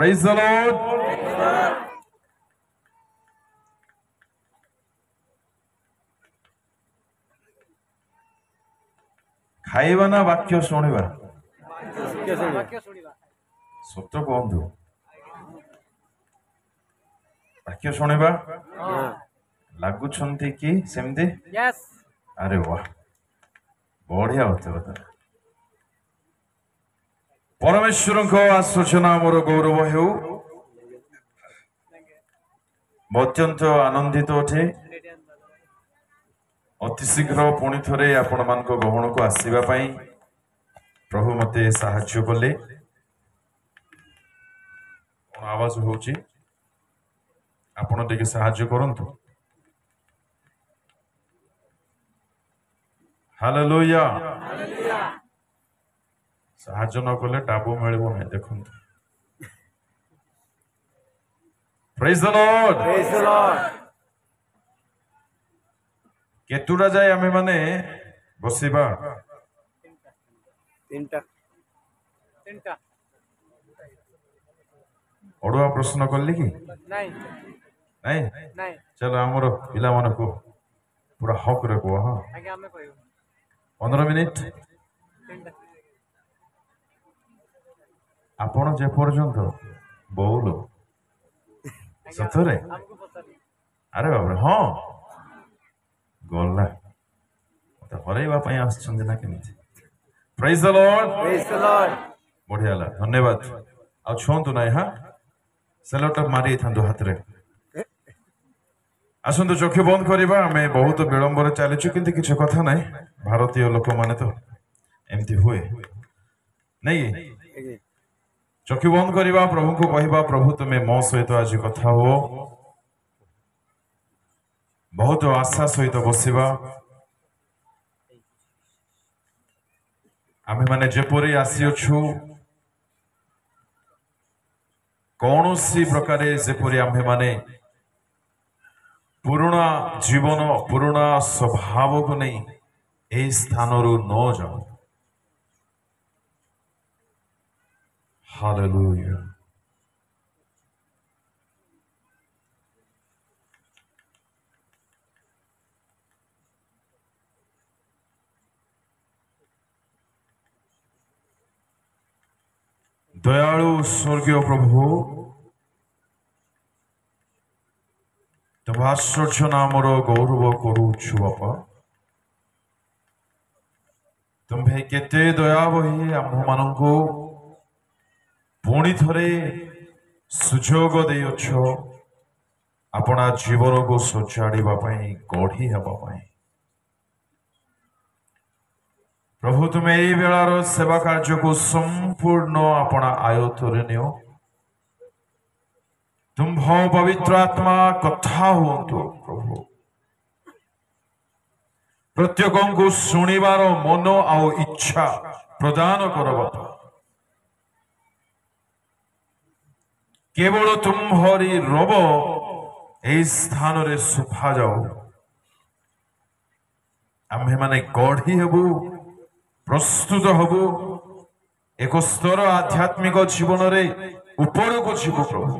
Praise the Lord. खाइबा ना वाक्य शुणिबा सत कहतु वाक्य शुणिबा लगुंट कि सेमती अरे वाह बढ़िया होता परमेश्वर आश्वचना मोर गौरव हो अत्यंत आनंदित अटे अति शीघ्र पुणी थे आपण मान गहन को आसवाई प्रभु मते साहाय्य कले आवाज होची आपण टिके साहाय्य करंतु हालेलुया साहाय्य न कले टाबू मिलबो नहीं देखंतु प्रेज द लॉर्ड केतुरा जाए आमे माने बसिबा तीनटा ओडुआ प्रश्न करली कि नहीं चलो हमरो पिला मन को पूरा हक रे को हां आगे हमें कहू 15 मिनिट आपण जे पर्यंत बोलो सतरे अरे बाबरे हां गला तो हरैबा पई आछन ना केमिति प्रेज द लॉर्ड बढ़िया ला धन्यवाद आ छुंतु ना हां सेलोट मारी थांदो हाथ रे आसंतु चक्षु बंद करबा हमें बहुत विलंबर चलीछु किंतु किछ कथा नाही भारतीय लोक माने तो एमती हुए नहीं चक्षु बंद करबा प्रभु को कहबा प्रभु तुम्हें मो सहित आज कथा हो बहुत आशा सहित बसिबा आमे माने जेपरी आसीअछु कौनसी प्रकार जेपरी आमे माने पुराना जीवन पुराना स्वभाव को नहीं ए स्थान रु न जाओ हालेलुया दयालु स्वर्गीय प्रभु तुम आश्चर्य नामर गौरव करुछु बापा तुम्हें केते दया बही आम मानू पुणी थे सुजोग देछ अपना जीवन को सजाड़ापी गढ़ी हाँपाई प्रभु तुम्हें यही बेलार सेवा कार्य को संपूर्ण अपना आयत्तर नियो तुम पवित्र आत्मा कथा हुंतु प्रभु प्रत्येक को शुणिबार मन आउ इच्छा प्रदान कर बापा केवल तुम्हारी रब ए स्थान रे सुफा जाओ आम्हे माने गढ़ी हेबु प्रस्तुत हबु एक स्तर आध्यात्मिक जीवन रे ऊपर को जीव प्रभु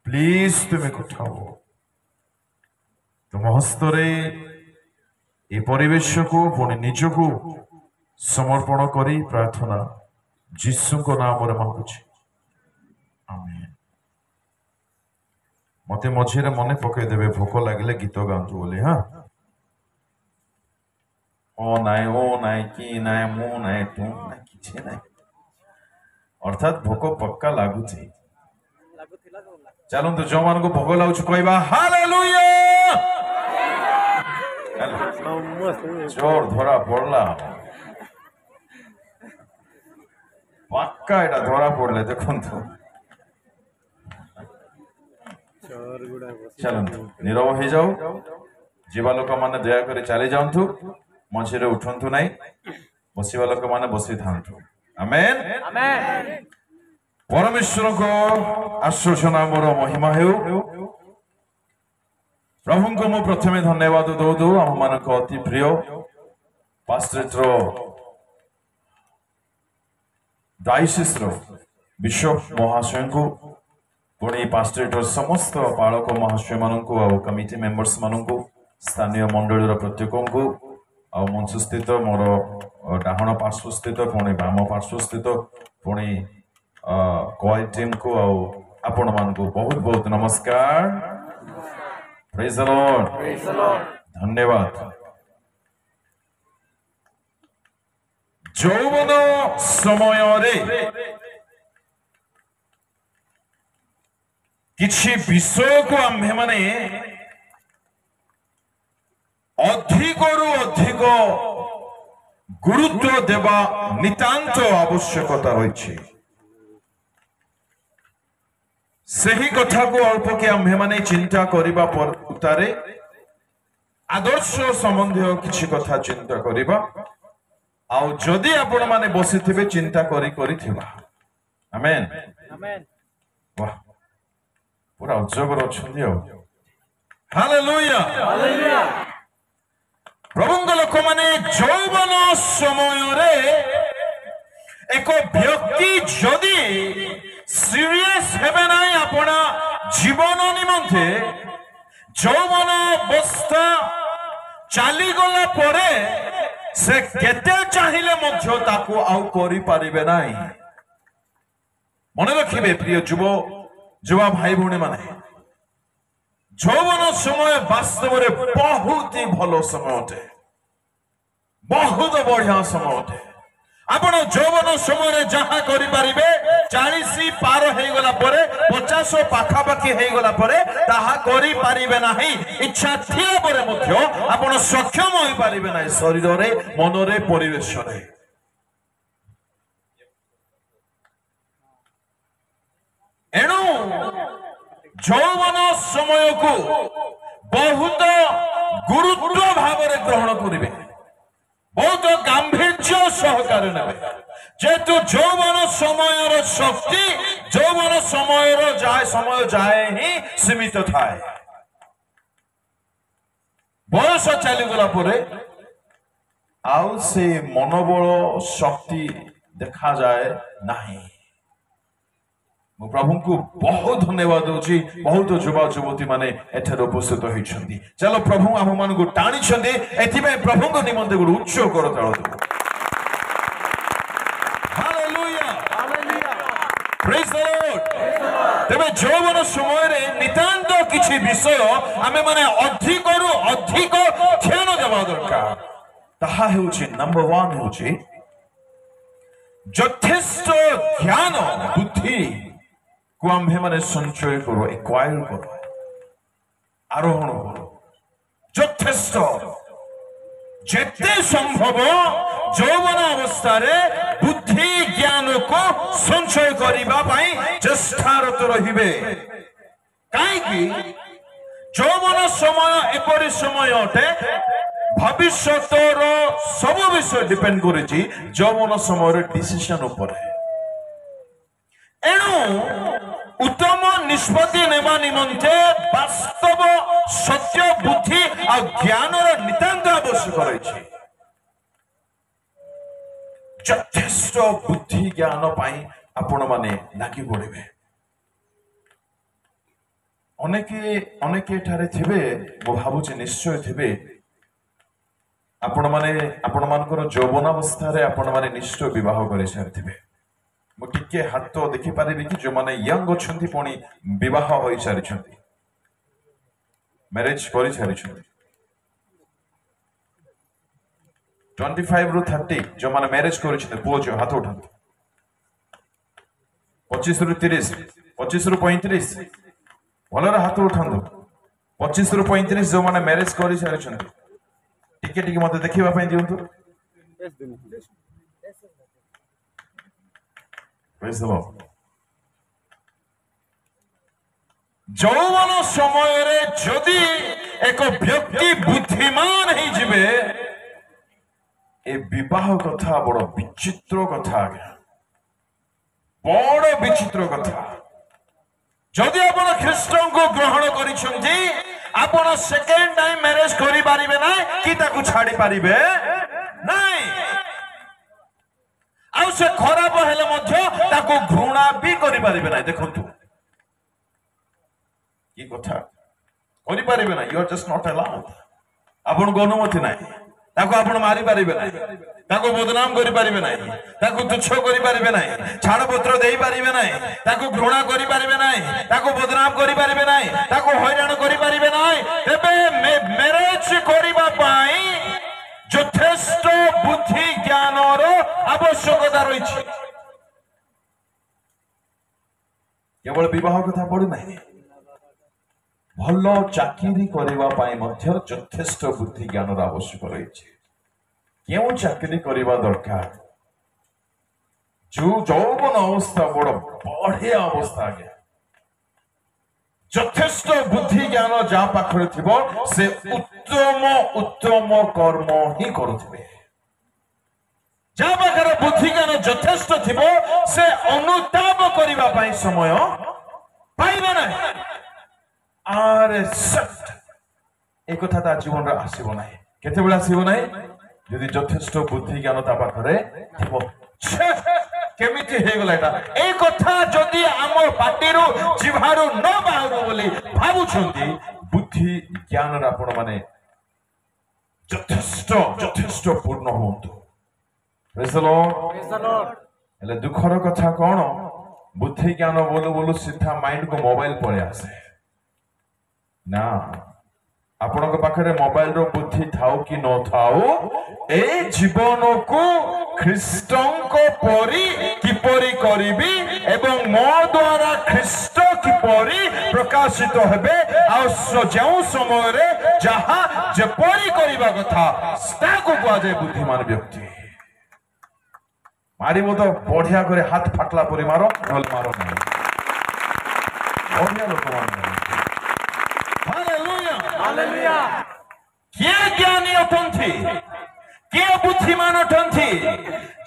प्लीज तुम्हें कथाओ तुम हस्तरे ये परिवेश को पुणी निज को समर्पण करी प्रार्थना जीसु को नाम रे मांगुछि आमेन मते मझिरे मने पकई देबे भोक लागले गीत गांतु बोली हां ओ नाय की नाय मु नाय तू नाय किछे नाय अर्थात भोक पक्का लागुछि चलो तो जो मान को भोग लाउछ कहबा हालेलुया जोर धरा पड़ला पक्का एटा धरा पड़ले देखुन तो चलो नीरव हो जाओ जीवा लोक माने दया करे चली जाऊँ मझे उठंतु नहीं बसवा लोक माने बसी थांतु आमेन परमेश्वर को आश्चर्य नामर महिमा हो प्रभु को मु प्रथमे धन्यवाद दौ दौ आम मान अति प्रिय पास्टर डायसिस बिशप महाशय को पुणी पास्टरेटर समस्त पालक महाशय मान को कमिटी मेंबर्स मान को स्थानीय मंडल प्रत्येक को मंच स्थित मोर डाहण पार्श्व स्थित पुणी बाम पार्श्व स्थित पुणी कोई टीम को आपण मान को बहुत बहुत नमस्कार। Praise the Lord. धन्यवाद। यौवन समय रे किछि विषय को आम्भे माने अधिक अधिक गुरुत्व देवा नितांत आवश्यकता रही। सही कथा को अल्प के आम्भे माने चिंता करिबा पर उतारे आदर्श संबंधी किछि कथा चिंता करिबा आउ जदि आपण माने बसिथिबे चिंता करी करिथिबा। आमेन आमेन। वाह पूरा उज्जवल अछंदी। Hallelujah hallelujah. प्रभुଙ୍କ लोक माने यौवन समय रे एक व्यक्ति जदि सीरियस हेबे नाही आपण जीवन निमंते यौवन अवस्था चली गला परे से केते चाहिए मध्य ताकू आउ करि पारिबे नाही। मन रखिबे प्रिय युवा भाई भौणी माने यौवन समय वास्तव में बहुत ही भलो समय अटे, बहुत बढ़िया समय अटे। आपण यौवन समय जहाँ करि पारिबे 40 पार हो गला परे 50 पाखापाखि हो गला परे ताहा करि पारिबे नाही। इच्छा थिला परे मध्य आपण सक्षम होई पारिबे नाही शरीर रे मन रे परिवेश रे। एणु यौवन समय को बहुत गुरुत्व भाव में ग्रहण करेंगे, बहुत गांभीर्य सहकारे नेबे। जेतु यौवन समय शक्ति यौवन समय जाए ही सीमित थाए। बयस चलीगला परे आउ से मनोबल शक्ति देखा जाए नहीं। मु प्रभु को बहुत धन्यवाद दूची। बहुत युवा युवती माने एठार उपस्थित होइछंती। चलो प्रभु आम मान को टाणी छंदी एथिबे प्रभु को निमंते गुड उच्च करताळ दो। Hallelujah hallelujah. Praise the Lord. तबे यौवन समय रे नितांत किछि विषय आमे माने अधिक रु अधिक ध्यान देबा दरकार। ताहा हेउछि नंबर 1 हेउछि यथेष्ट ज्ञान बुद्धि को आम्भे माने संचय करो, एक्वायर करो, आरोहण करो। यथेष्ट जेते संभव यौवन अवस्था रे बुद्धि ज्ञान को संचय करिबा पई चेष्टारत रहिबे। काई कि यौवन समय एपरि समय अटे भविष्यतर सब विषय डिपेंड करिछि यौवन समय रे डिसीजन ऊपर। एणु उत्तम निष्पत्ति नेबा निमंते वास्तव सत्य बुद्धि और ज्ञान नितांत आवश्यक रही। यथेष्ट बुद्धि ज्ञान पाई आपण माने लागी पड़े। अनेके ठारे थिबे मो भाबुछि निश्चय थिबे आपण मानकर यौवनावस्था रे आपण माने निश्चय विवाह करे सारिथिबे। मु टिके हाथ देखि पारिबि कि जो माने यंग अछंती पुणी विवाह होई सारिछंती, मैरिज करि सारिछंती। 25 रु 30 जो माने मैरिज करिछते पुओ जो हाथ उठांतु। 25 रु 30 25 रु 35 भलर हाथ उठांतु। 25 रु 35 जो माने मैरिज करि सारिछंती टिके टिके मते देखिबा पई दियंतु। Praise the Lord. यौवन समय रे जदि एक व्यक्ति बुद्धिमान ही जिबे ए विवाह कथा बड़ विचित्र कथा, बड़ विचित्र कथा। जदि आपण ख्रीष्टन को ग्रहण करिसंती आपण सेकेंड टाइम मैरिज करि पारिबे ना कि ताकू छाड़ी पारिबे नाही। आउ से खराब हेले घृणा भी करें ना देखु कि कथा करें ना you are just not allowed आपन को अनुमति ना आपण मारी पारे ना बदनाम करें ना तुच्छ करें ना छाड़पत्र दे पारे ना घृणा करें ना बदनाम करें ना हैरान करें ना तेरे मैरेज करने यथेष्ट बुद्धि ज्ञान आवश्यकता रही केवल विवाह कथा पड़ना भल चाकरी करने यथेष्ट बुद्धि ज्ञान आवश्यक रही क्यों चाकरी करवा दरकार जो यौवन अवस्था बड़ बढ़िया अवस्था आज्ञा यथेष्ट बुद्धि ज्ञान जहाँ पाखरे थिबो से उत्तम उत्तम कर्म ही करुथिबे जहाँ पाखरे बुद्धि ज्ञान यथेष्ट थिबो से अनुताप करिबा पई समय पाइबे ना आरे सट एक कथा ता जीवन रे आसीबो नाही केते बेला आसीबो नाही यदि यथेष्ट बुद्धि ज्ञान ता पाखरे थिबो केमिति हे गला एटा ए कथा जदि आम पाटिरु जिभारु न बाहरु बोली भाबुछंती बुद्धि ज्ञान रा आपण माने यथेष्ट यथेष्ट पूर्ण होंतु प्रेज द लॉर्ड एले दुखर कथा कोन बुद्धि ज्ञान बोलु बोलु सीधा माइंड को मोबाइल पळे आसे ना आपण पाखे मोबाइल रो बुद्धि थाउ कि न थाउ ए जीवन को ख्रीष्टों को परी किपरि करिबी एवं मो द्वारा ख्रीष्ट किपरि प्रकाशित हेबे आ जो समय रे जहा जेपरि करिबा कथा ताको कुआ जाय बुद्धिमान व्यक्ति मारिबो तो बढ़िया करे हाथ फाटला परि मारो नल मारो नहीं बढ़िया लोक मान हालेलुया किए ज्ञानी अटंथि किए बुद्धिमान अटंथि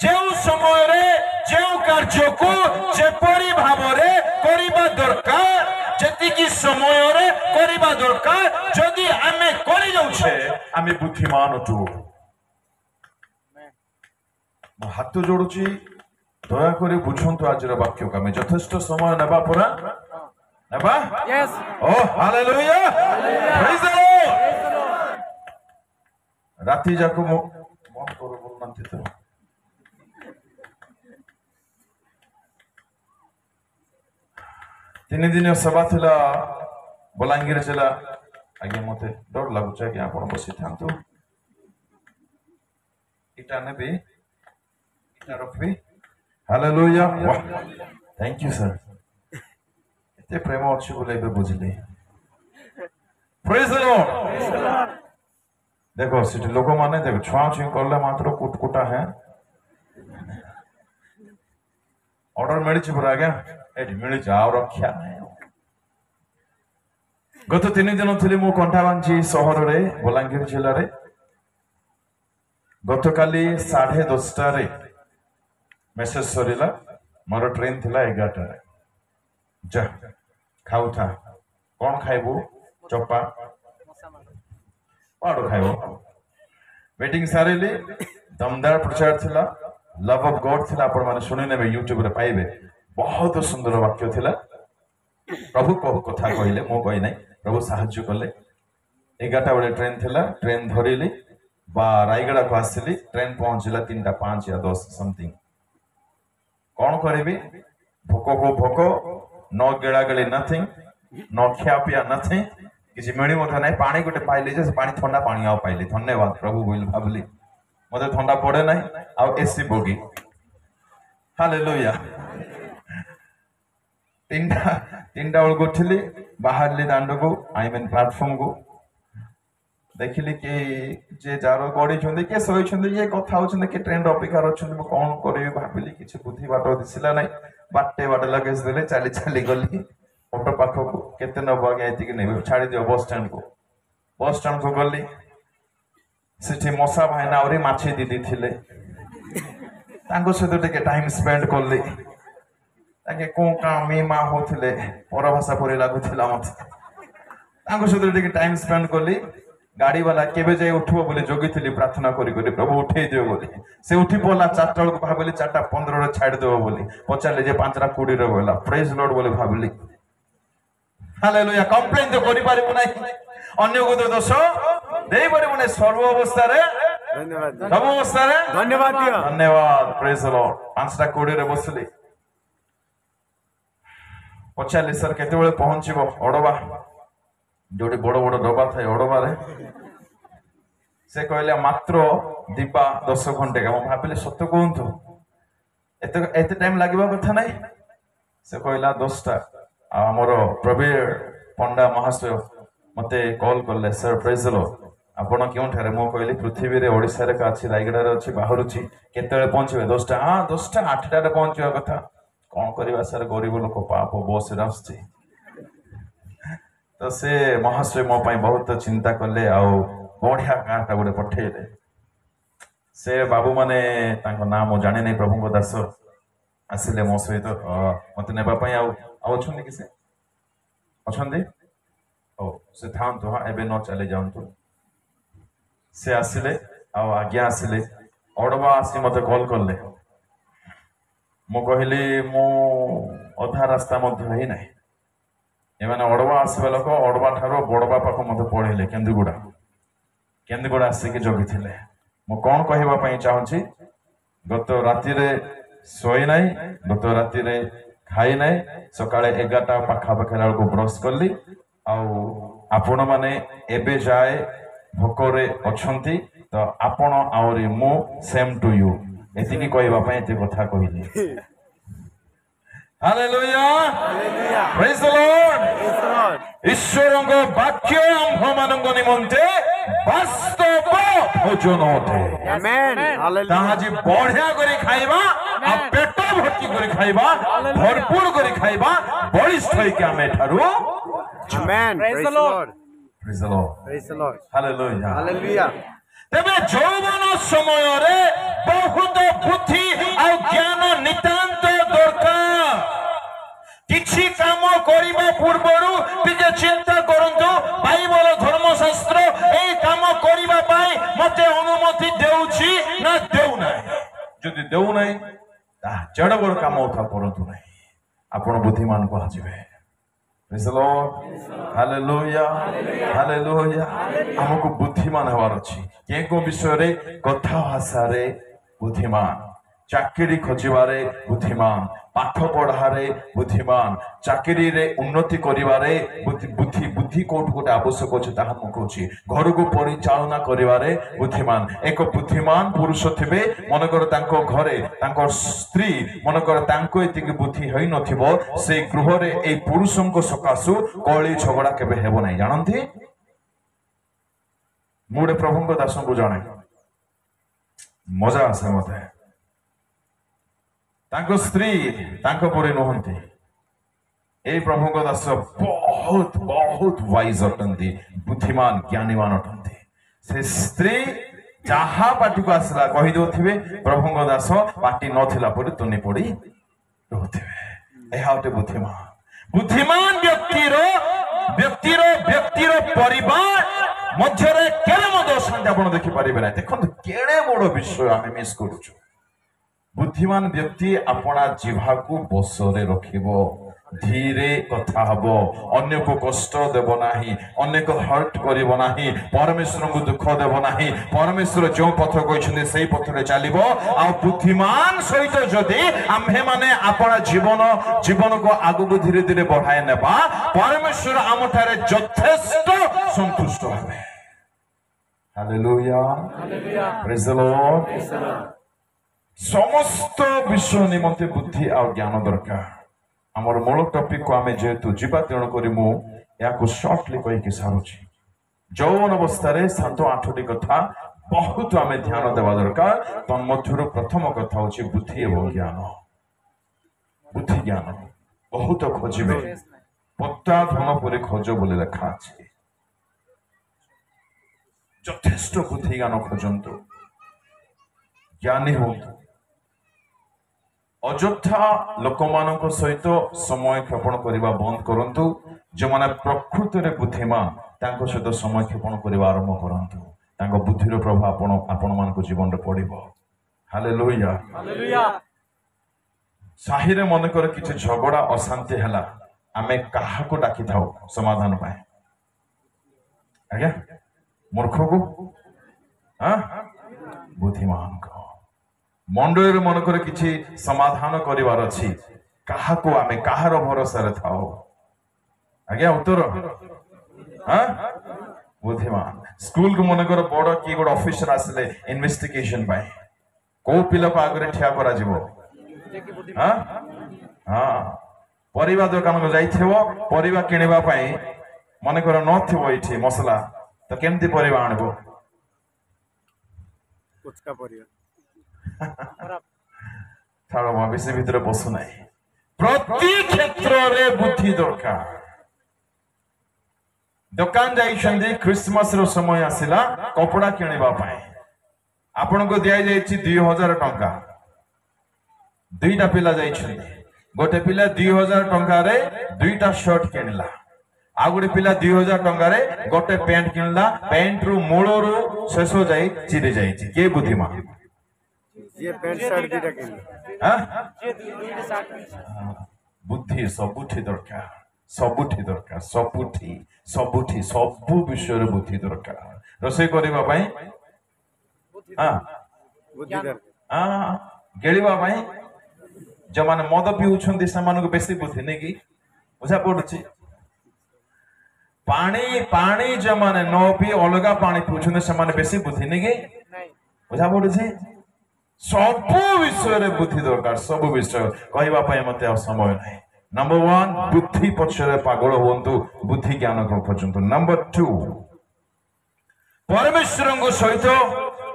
जो समय रे जो कार्य को जेपरि भावरे करिबा दरकार जतिकी समय रे करिबा दरकार जदि आमे करि जाउछे आमे बुद्धिमान अटु मो हाथ जोड़ुची दया करे बुझंतु आजर वाक्य का मैं यथेष्ट समय नेबा परा नेबा यस ओ हालेलुया प्रेज द लॉर्ड राती जाको मन करो बोलनांती तो तीन दिन सभा थिला बलांगीर जिला आगे मते डर लागुचा कि आपण बसी थांतु इटा नेबे रखबी हालेलुया थैंक यू सर एते प्रेम अछि बोले बे बुझले प्रेज द लॉर्ड देखो सिटी लोक माने देखो छुआ छुई करले मात्र कुटकुटा है ऑर्डर मिली छि पुरा आज्ञा एटी मिली जाओ रक्षा नहीं गत 3 दिन थिली मु कंठाबांची शहर रे बलांगीर जिल्ला रे गतकाली 10:30 रे मेसेज सरीला मोर ट्रेन थिला 11 रे जा खाऊ था कौन खाइबो चपा पाड़ो खाइबो वेटिंग सारेली दमदार प्रचार थिला लव ऑफ गॉड थिला आपण माने सुनि नेबे YouTube रे पाइबे बहुत सुंदर वाक्य थिला प्रभु को कथा कहले मो कहि नै प्रभु साहाय्य करले 11टा बळे ट्रेन थिला ट्रेन धरिली बा रायगड़ा को आसली ट्रेन पहुंचला 3:05 या 10 समथिंग कौन करेबी भोक को भोक न गेड़ा गेड़ी नथिंग न खिया पिया नथिंग किसी मिली मत नहीं पानी गोटे पाइली जे पानी ठंडा पानी आ पाइली धन्यवाद प्रभु बोल भाबली मते ठंडा पड़े नहीं आ एसी बोगी हालेलुया तीनटा बेल उठिली बाहरली दांड को आई मीन प्लेटफॉर्म को देखिली कि जे जार गड़ी किए शोचते ये कथा होती कि ट्रेन अपेक्षार अच्छा कौन करी भाविली किसी बुद्धि बाट दिशा ना बाटे बाट लगेज देले चली चली गली ऑटो पाख को केते नब आगे नहीं छाड़ी दियो बस स्टैंड को गली सेठी मशा भाईना और माछी दीदी थिले सहित टे टाइम स्पेंड कली को मी माँ होते पर भाषा परी लगुला मत सहित टे टाइम स्पेंड कली गाड़ी वाला केबे जाए उठबो बोली जोगी प्रार्थना करी प्रभु उठे दियो बोली से उठी पड़ा 4टा बेलू भाविली 4:15 छाड़ देव बोली पचारे जे 5:20 बोला प्रेज लॉर्ड बोली भाविली हालेलुया कंप्लेन तो करि पारिबो नै अन्य को तो दोष देई पारिबो नै सर्व अवस्था रे धन्यवाद सब अवस्था रे धन्यवाद दियो धन्यवाद प्रेज लॉर्ड 5:20 रे बसली पचारे सर केते बेले पहुंचबो ओडबा जोटी बड़ बड़ डबा थाए ओडबारे से कहले मात्र दीपा 10 घंटे का भाविले सत्य कहतु एते टाइम लगवा कथा नहीं से कहला 10टा आमर प्रवीण पंडा महाशय मते कॉल करले सर प्रेज लॉर्ड आपण क्यों मु कहली पृथ्वी रे ओडिसा रे का अछि रायगड़ा रे अछि बाहरुछि केते पहुंचबे 10टा हां 10टा 8टा रे पहुंचवा कथा कौन करवा सर गरीब लोक पाप बस रे आछी तो से महाशय मो पाई बहुत चिंता कले आ बढ़िया गाँटा गोटे पठेले से बाबू माने तांको नाम जाने नहीं प्रभु दास आसिले मो सहित मत नेबा पई आउछन कि से अछंदी ओ से थांतो हां एबे न चले जांतो से आसिले आ आज्ञा आसिले ओडबा आसी मते कॉल करले मु कहली मु अधा रास्ता मध्य ही नहीं एमाने ओडबा आसबा लोक ओडबा ठारो बड़बा पाख मते पढ़ेले केन्दुगुड़ा आसिक जगी थिले मु कौन कहबा पई चाहूची गत राति रे सोई नाही गत राति रे खाई नाही सकाळे 11टा पाखा पाखला को ब्रश करली आउ आपण माने एबे जाए भोकरे अछंती तो आपण आउरी मु सेम टू यू एतिकी कहबा पई एते कथा कहिली hallelujah hallelujah praise the lord ईश्वरଙ୍କ ବାକ୍ୟ ଆମ୍ଭମାନଙ୍କ ନିମନ୍ତେ ବାସ୍ତବ ଭୋଜନ ଅଟେ ଆମେନ୍ ହାଲେଲୁୟା ତାହାଜି ବଢିଆ କରି ଖାଇବା आ पेट भर्ती କରି ଖାଇବା भरपूर କରି ଖାଇବା ବଳିଷ୍ଠ ହେଇକି ଆମେ ଠାରୁ आमेन praise the lord praise the lord praise the lord hallelujah hallelujah तेबे जौवन समय रे बहुत बुद्धि आ ज्ञान नितांत दरकार किछि काम करिबा पूर्वरु टिके चिंता करंतु बाइबल धर्मशास्त्र ए काम करिबा पाई मते अनुमति देउछि ना देउ नाही जदि देउ नाही ता जड़ बड़ काम उठा करंतु नाही आपण बुद्धिमान को हाजिबे praise the lord hallelujah hallelujah हमको बुद्धिमान हवार अछि के को विषय रे कथा भाषा रे बुद्धिमान चाकरी खोजिबारे बुद्धिमान पाठ पढ़ारे बुद्धिमान चाकरी रे उन्नति करिवारे बुद्धि बुद्धि कोट गोटे आवश्यक अछि ताहा मु कहूची घर को परिचालना करिवारे बुद्धिमान एक बुद्धिमान पुरुष थिबे मनकर तांको घरे तांको स्त्री मनकर तांको एतिक बुद्धि होई नथिबो से गृह रे ए पुरुषंको सकासु कळी झगड़ा केबे हेबो नै जानंती मुडे प्रभुंको दासन को जाने मजा आसे मते तांको स्त्री तांको परे नहंती ए प्रभु को दास बहुत बहुत वाइज अटंती बुद्धिमान ज्ञानीमान अटंती से स्त्री जहा पार्टी को आसला कहि दोथिबे प्रभु को दास पार्टी नथिला परे तनी पड़ी रहथिबे एहा ओटे बुद्धिमान बुद्धिमान व्यक्तिरो परिवार मध्यरे केले मदो शांति आपण देखि परिबे ना देखन केड़े बड़ विषय आमे मिस करूछु बुद्धिमान व्यक्ति अपना जिह्वा को बसरे रखिबो धीरे कथा हबो अन्य को कष्ट देबो नाही अन्य को हर्ट करिबो नाही परमेश्वर को दुख देबो नाही परमेश्वर जो पथ कहिसने सेही पथ रे चलिबो आ बुद्धिमान सहित जदि आम्हे माने अपना जीवन को आगु को धीरे धीरे बढ़ाए नेबा परमेश्वर आमठारे यथेष्ट संतुष्ट होबे hallelujah hallelujah praise the Lord समस्त विश्व निमंते बुद्धि और ज्ञान दरकार आमर मूल टॉपिक को आमे जेतु जीवा तेणु करी मु याको शॉर्टली कहि के सारुची जौवन अवस्था रे 7-8टी कथा बहुत आमे ध्यान देवा दरकार तन मध्यरु प्रथम कथा होची बुद्धि एवं ज्ञान बुद्धि ज्ञान बहुत खोजिबे पत्ता धन परे खोजो बोले लेखा अछि यथेष्ट बुद्धि ज्ञान खोजंतु ज्ञानी होंतु अଯଥା लोकमानक सहित समय क्षेपण करने बंद करंतु जो माने प्रकृति रे बुद्धिमान ତାଙ୍କ ସହିତ ସମୟ କ୍ଷେପଣ କରିବା ଆରମ୍ଭ କରନ୍ତୁ। ତାଙ୍କ ବୁଦ୍ଧିର ପ୍ରଭାବ ଆପଣମାନଙ୍କ ଜୀବନରେ ପଡ଼ିବ। ହାଲେଲୁୟା। ସାହିରେ ମନେକର କିଛି ଝଗଡ଼ା ଅଶାନ୍ତି ହେଲା, ଆମେ କାହାକୁ ଡାକିଥାଉ ସମାଧାନ ପାଇଁ? ଆଜ୍ଞା, ମୂର୍ଖକୁ? ବୁଦ୍ଧିମାନଙ୍କ। ମଣ୍ଡଳୀରେ ମନେକର କିଛି ସମାଧାନ କରିବାର ଅଛି, କାହାକୁ ଆମେ କାହାର ଭରସାରେ ଥାଉ? ଆଜ୍ଞା, ଉତ୍ତର ବୁଦ୍ଧିମାନ। ସ୍କୁଲକୁ ମନେକର ବଡ଼ କିଏ ଗୋଟେ ଅଫିସର ଆସିଲେ ଇନଭେଷ୍ଟିଗେସନ ପାଇଁ, କୋଉ ପିଲାକୁ ଆଗରେ ଠିଆ କରାଯିବ? ପରିବା ଦୋକାନକୁ ଯାଇଥିବ, ପରିବା କିଣିବା ପାଇଁ ମନେକର ନଥିବ ଏଇଠି ମସଲା, ତ କେମିତି ପରିବା ଆଣିବ? ଛାଡ଼, ବେଶୀ ଭିତରେ ପଶୁ ନାହିଁ। ପ୍ରତି କ୍ଷେତ୍ରରେ ବୁଦ୍ଧି ଦରକାର। ଦୋକାନ ଯାଇଛନ୍ତି, ଖ୍ରୀଷ୍ଟମାସର ସମୟ ଆସିଲା କପଡ଼ା କିଣିବା ପାଇଁ, ଆପଣଙ୍କୁ ଦିଆଯାଇଛି 2000 ଟଙ୍କା। ଦୁଇଟା ପିଲା ଯାଇଛନ୍ତି, ଗୋଟେ ପିଲା 2000 ଟଙ୍କାରେ ଦୁଇଟା ଶର୍ଟ କିଣିଲା, ଆଉ ଗୋଟେ ପିଲା 2000 ଟଙ୍କାରେ ଗୋଟେ ପ୍ୟାଣ୍ଟ କିଣିଲା। ପ୍ୟାଣ୍ଟରୁ ମୂଳରୁ ଶେଷ ଯାଇ ଚିରି ଯାଇଛି। କିଏ ବୁଦ୍ଧିମାନ? ବୁଦ୍ଧି ସବୁଠି ଦରକାର, ସବୁଠି ଦରକାର, ସବୁଠି ସବୁଠି ସବୁ ବିଷୟରେ ବୁଦ୍ଧି ଦରକାର। ରୋଷେଇ କରିବା ପାଇଁ, ଗେଳିବା ପାଇଁ, ଯେଉଁମାନେ ମଦ ପିଉଛନ୍ତି ସେମାନଙ୍କୁ ବେଶୀ ବୁଦ୍ଧି ନେଇକି ବୁଝା ପଡୁଛି। ପାଣି ପାଣି ଯେଉଁମାନେ ନ ପିଇ ଅଲଗା ପାଣି ପିଉଛନ୍ତି ସେମାନେ ବେଶୀ ବୁଦ୍ଧି ନେଇକି ବୁଝା ପଡୁଛି। ସବୁ ବିଷୟରେ ବୁଦ୍ଧି ଦରକାର, ସବୁ ବିଷୟ କହିବା ପାଇଁ ମତେ ଆଉ ସମୟ ନାହିଁ। ନମ୍ବର 1, ବୁଦ୍ଧି ପଛରେ ପାଗଳ ହୁଅନ୍ତୁ, ବୁଦ୍ଧି ଜ୍ଞାନ ଖୋଜନ୍ତୁ। ନମ୍ବର 2, ପରମେଶ୍ୱରଙ୍କ ସହିତ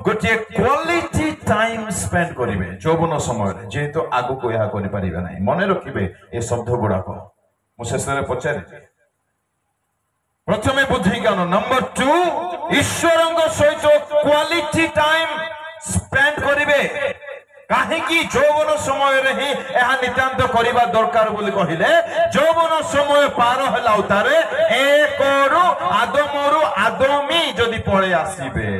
ଗୋଟିଏ କ୍ୱାଲିଟି ଟାଇମ ସ୍ପେଣ୍ଡ କରିବେ ଯୌବନ ସମୟରେ, ଯେହେତୁ ଆଗକୁ ଏହା କରିପାରିବେ ନାହିଁ। ମନେ ରଖିବେ ଏ ଶବ୍ଦ ଗୁଡାକ, ମୁଁ ଶେଷରେ ପଚାରିବି। ପ୍ରଥମେ ବୁଦ୍ଧି ଜ୍ଞାନ, ନମ୍ବର 2 ଈଶ୍ୱରଙ୍କ ସହିତ କ୍ୱାଲିଟି ଟାଇମ ସ୍ପେଣ୍ଡ କରିବେ। କାହିଁକି ଯୌବନ ସମୟରେ ହିଁ ଏହା ନିତାନ୍ତ କରିବା ଦରକାର ବୋଲି କହିଲେ, ଯୌବନ ସମୟ ପାର ହେଲା ଉତାରେ ଏକରୁ ଆଦମରୁ ଆଦମୀ ଯଦି ପଳେଇ ଆସିବେ,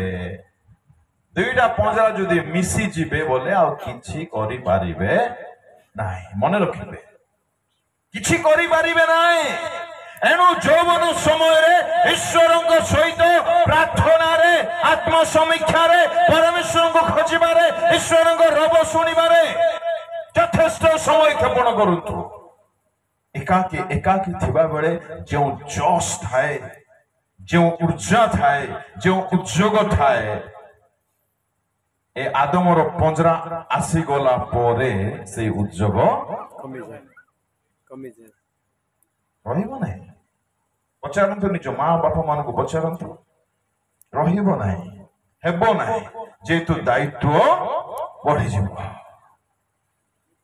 ଦୁଇଟା ପଞ୍ଜରା ଯଦି ମିଶିଯିବେ ବୋଲେ ଆଉ କିଛି କରିପାରିବେ ନାହିଁ। ମନେ ରଖିବେ, କିଛି କରିପାରିବେ ନାହିଁ। ଏଣୁ ଯୌବନ ସମୟରେ ଈଶ୍ୱରଙ୍କ ସହିତ ପ୍ରାର୍ଥନାରେ, ଆତ୍ମସମୀକ୍ଷାରେ, ପରମେଶ୍ୱରଙ୍କୁ ଖୋଜିବାରେ, ଈଶ୍ୱରଙ୍କ ରବ ଶୁଣିବାରେ ଯଥେଷ୍ଟ ସମୟ କ୍ଷେପଣ କରନ୍ତୁ। ଏକାକୀ ଏକାକୀ ଥିବା ବେଳେ ଯେଉଁ ଜୋଶ ଥାଏ, ଯେଉଁ ଉର୍ଜା ଥାଏ, ଯେଉଁ ଉଦ୍ଯୋଗ ଥାଏ, ଏ ଆଦମର ପଞ୍ଜରା ଆସିଗଲା ପରେ ସେଇ ଉଦ୍ଯୋଗ ରହିବ ନାହିଁ। ପଚାରନ୍ତୁ, ନିଜ ମା ବାପା ମାନଙ୍କୁ ପଚାରନ୍ତୁ, ରହିବ ନାହିଁ, ହେବ ନାହିଁ, ଯେହେତୁ ଦାୟିତ୍ୱ ବଢିଯିବ।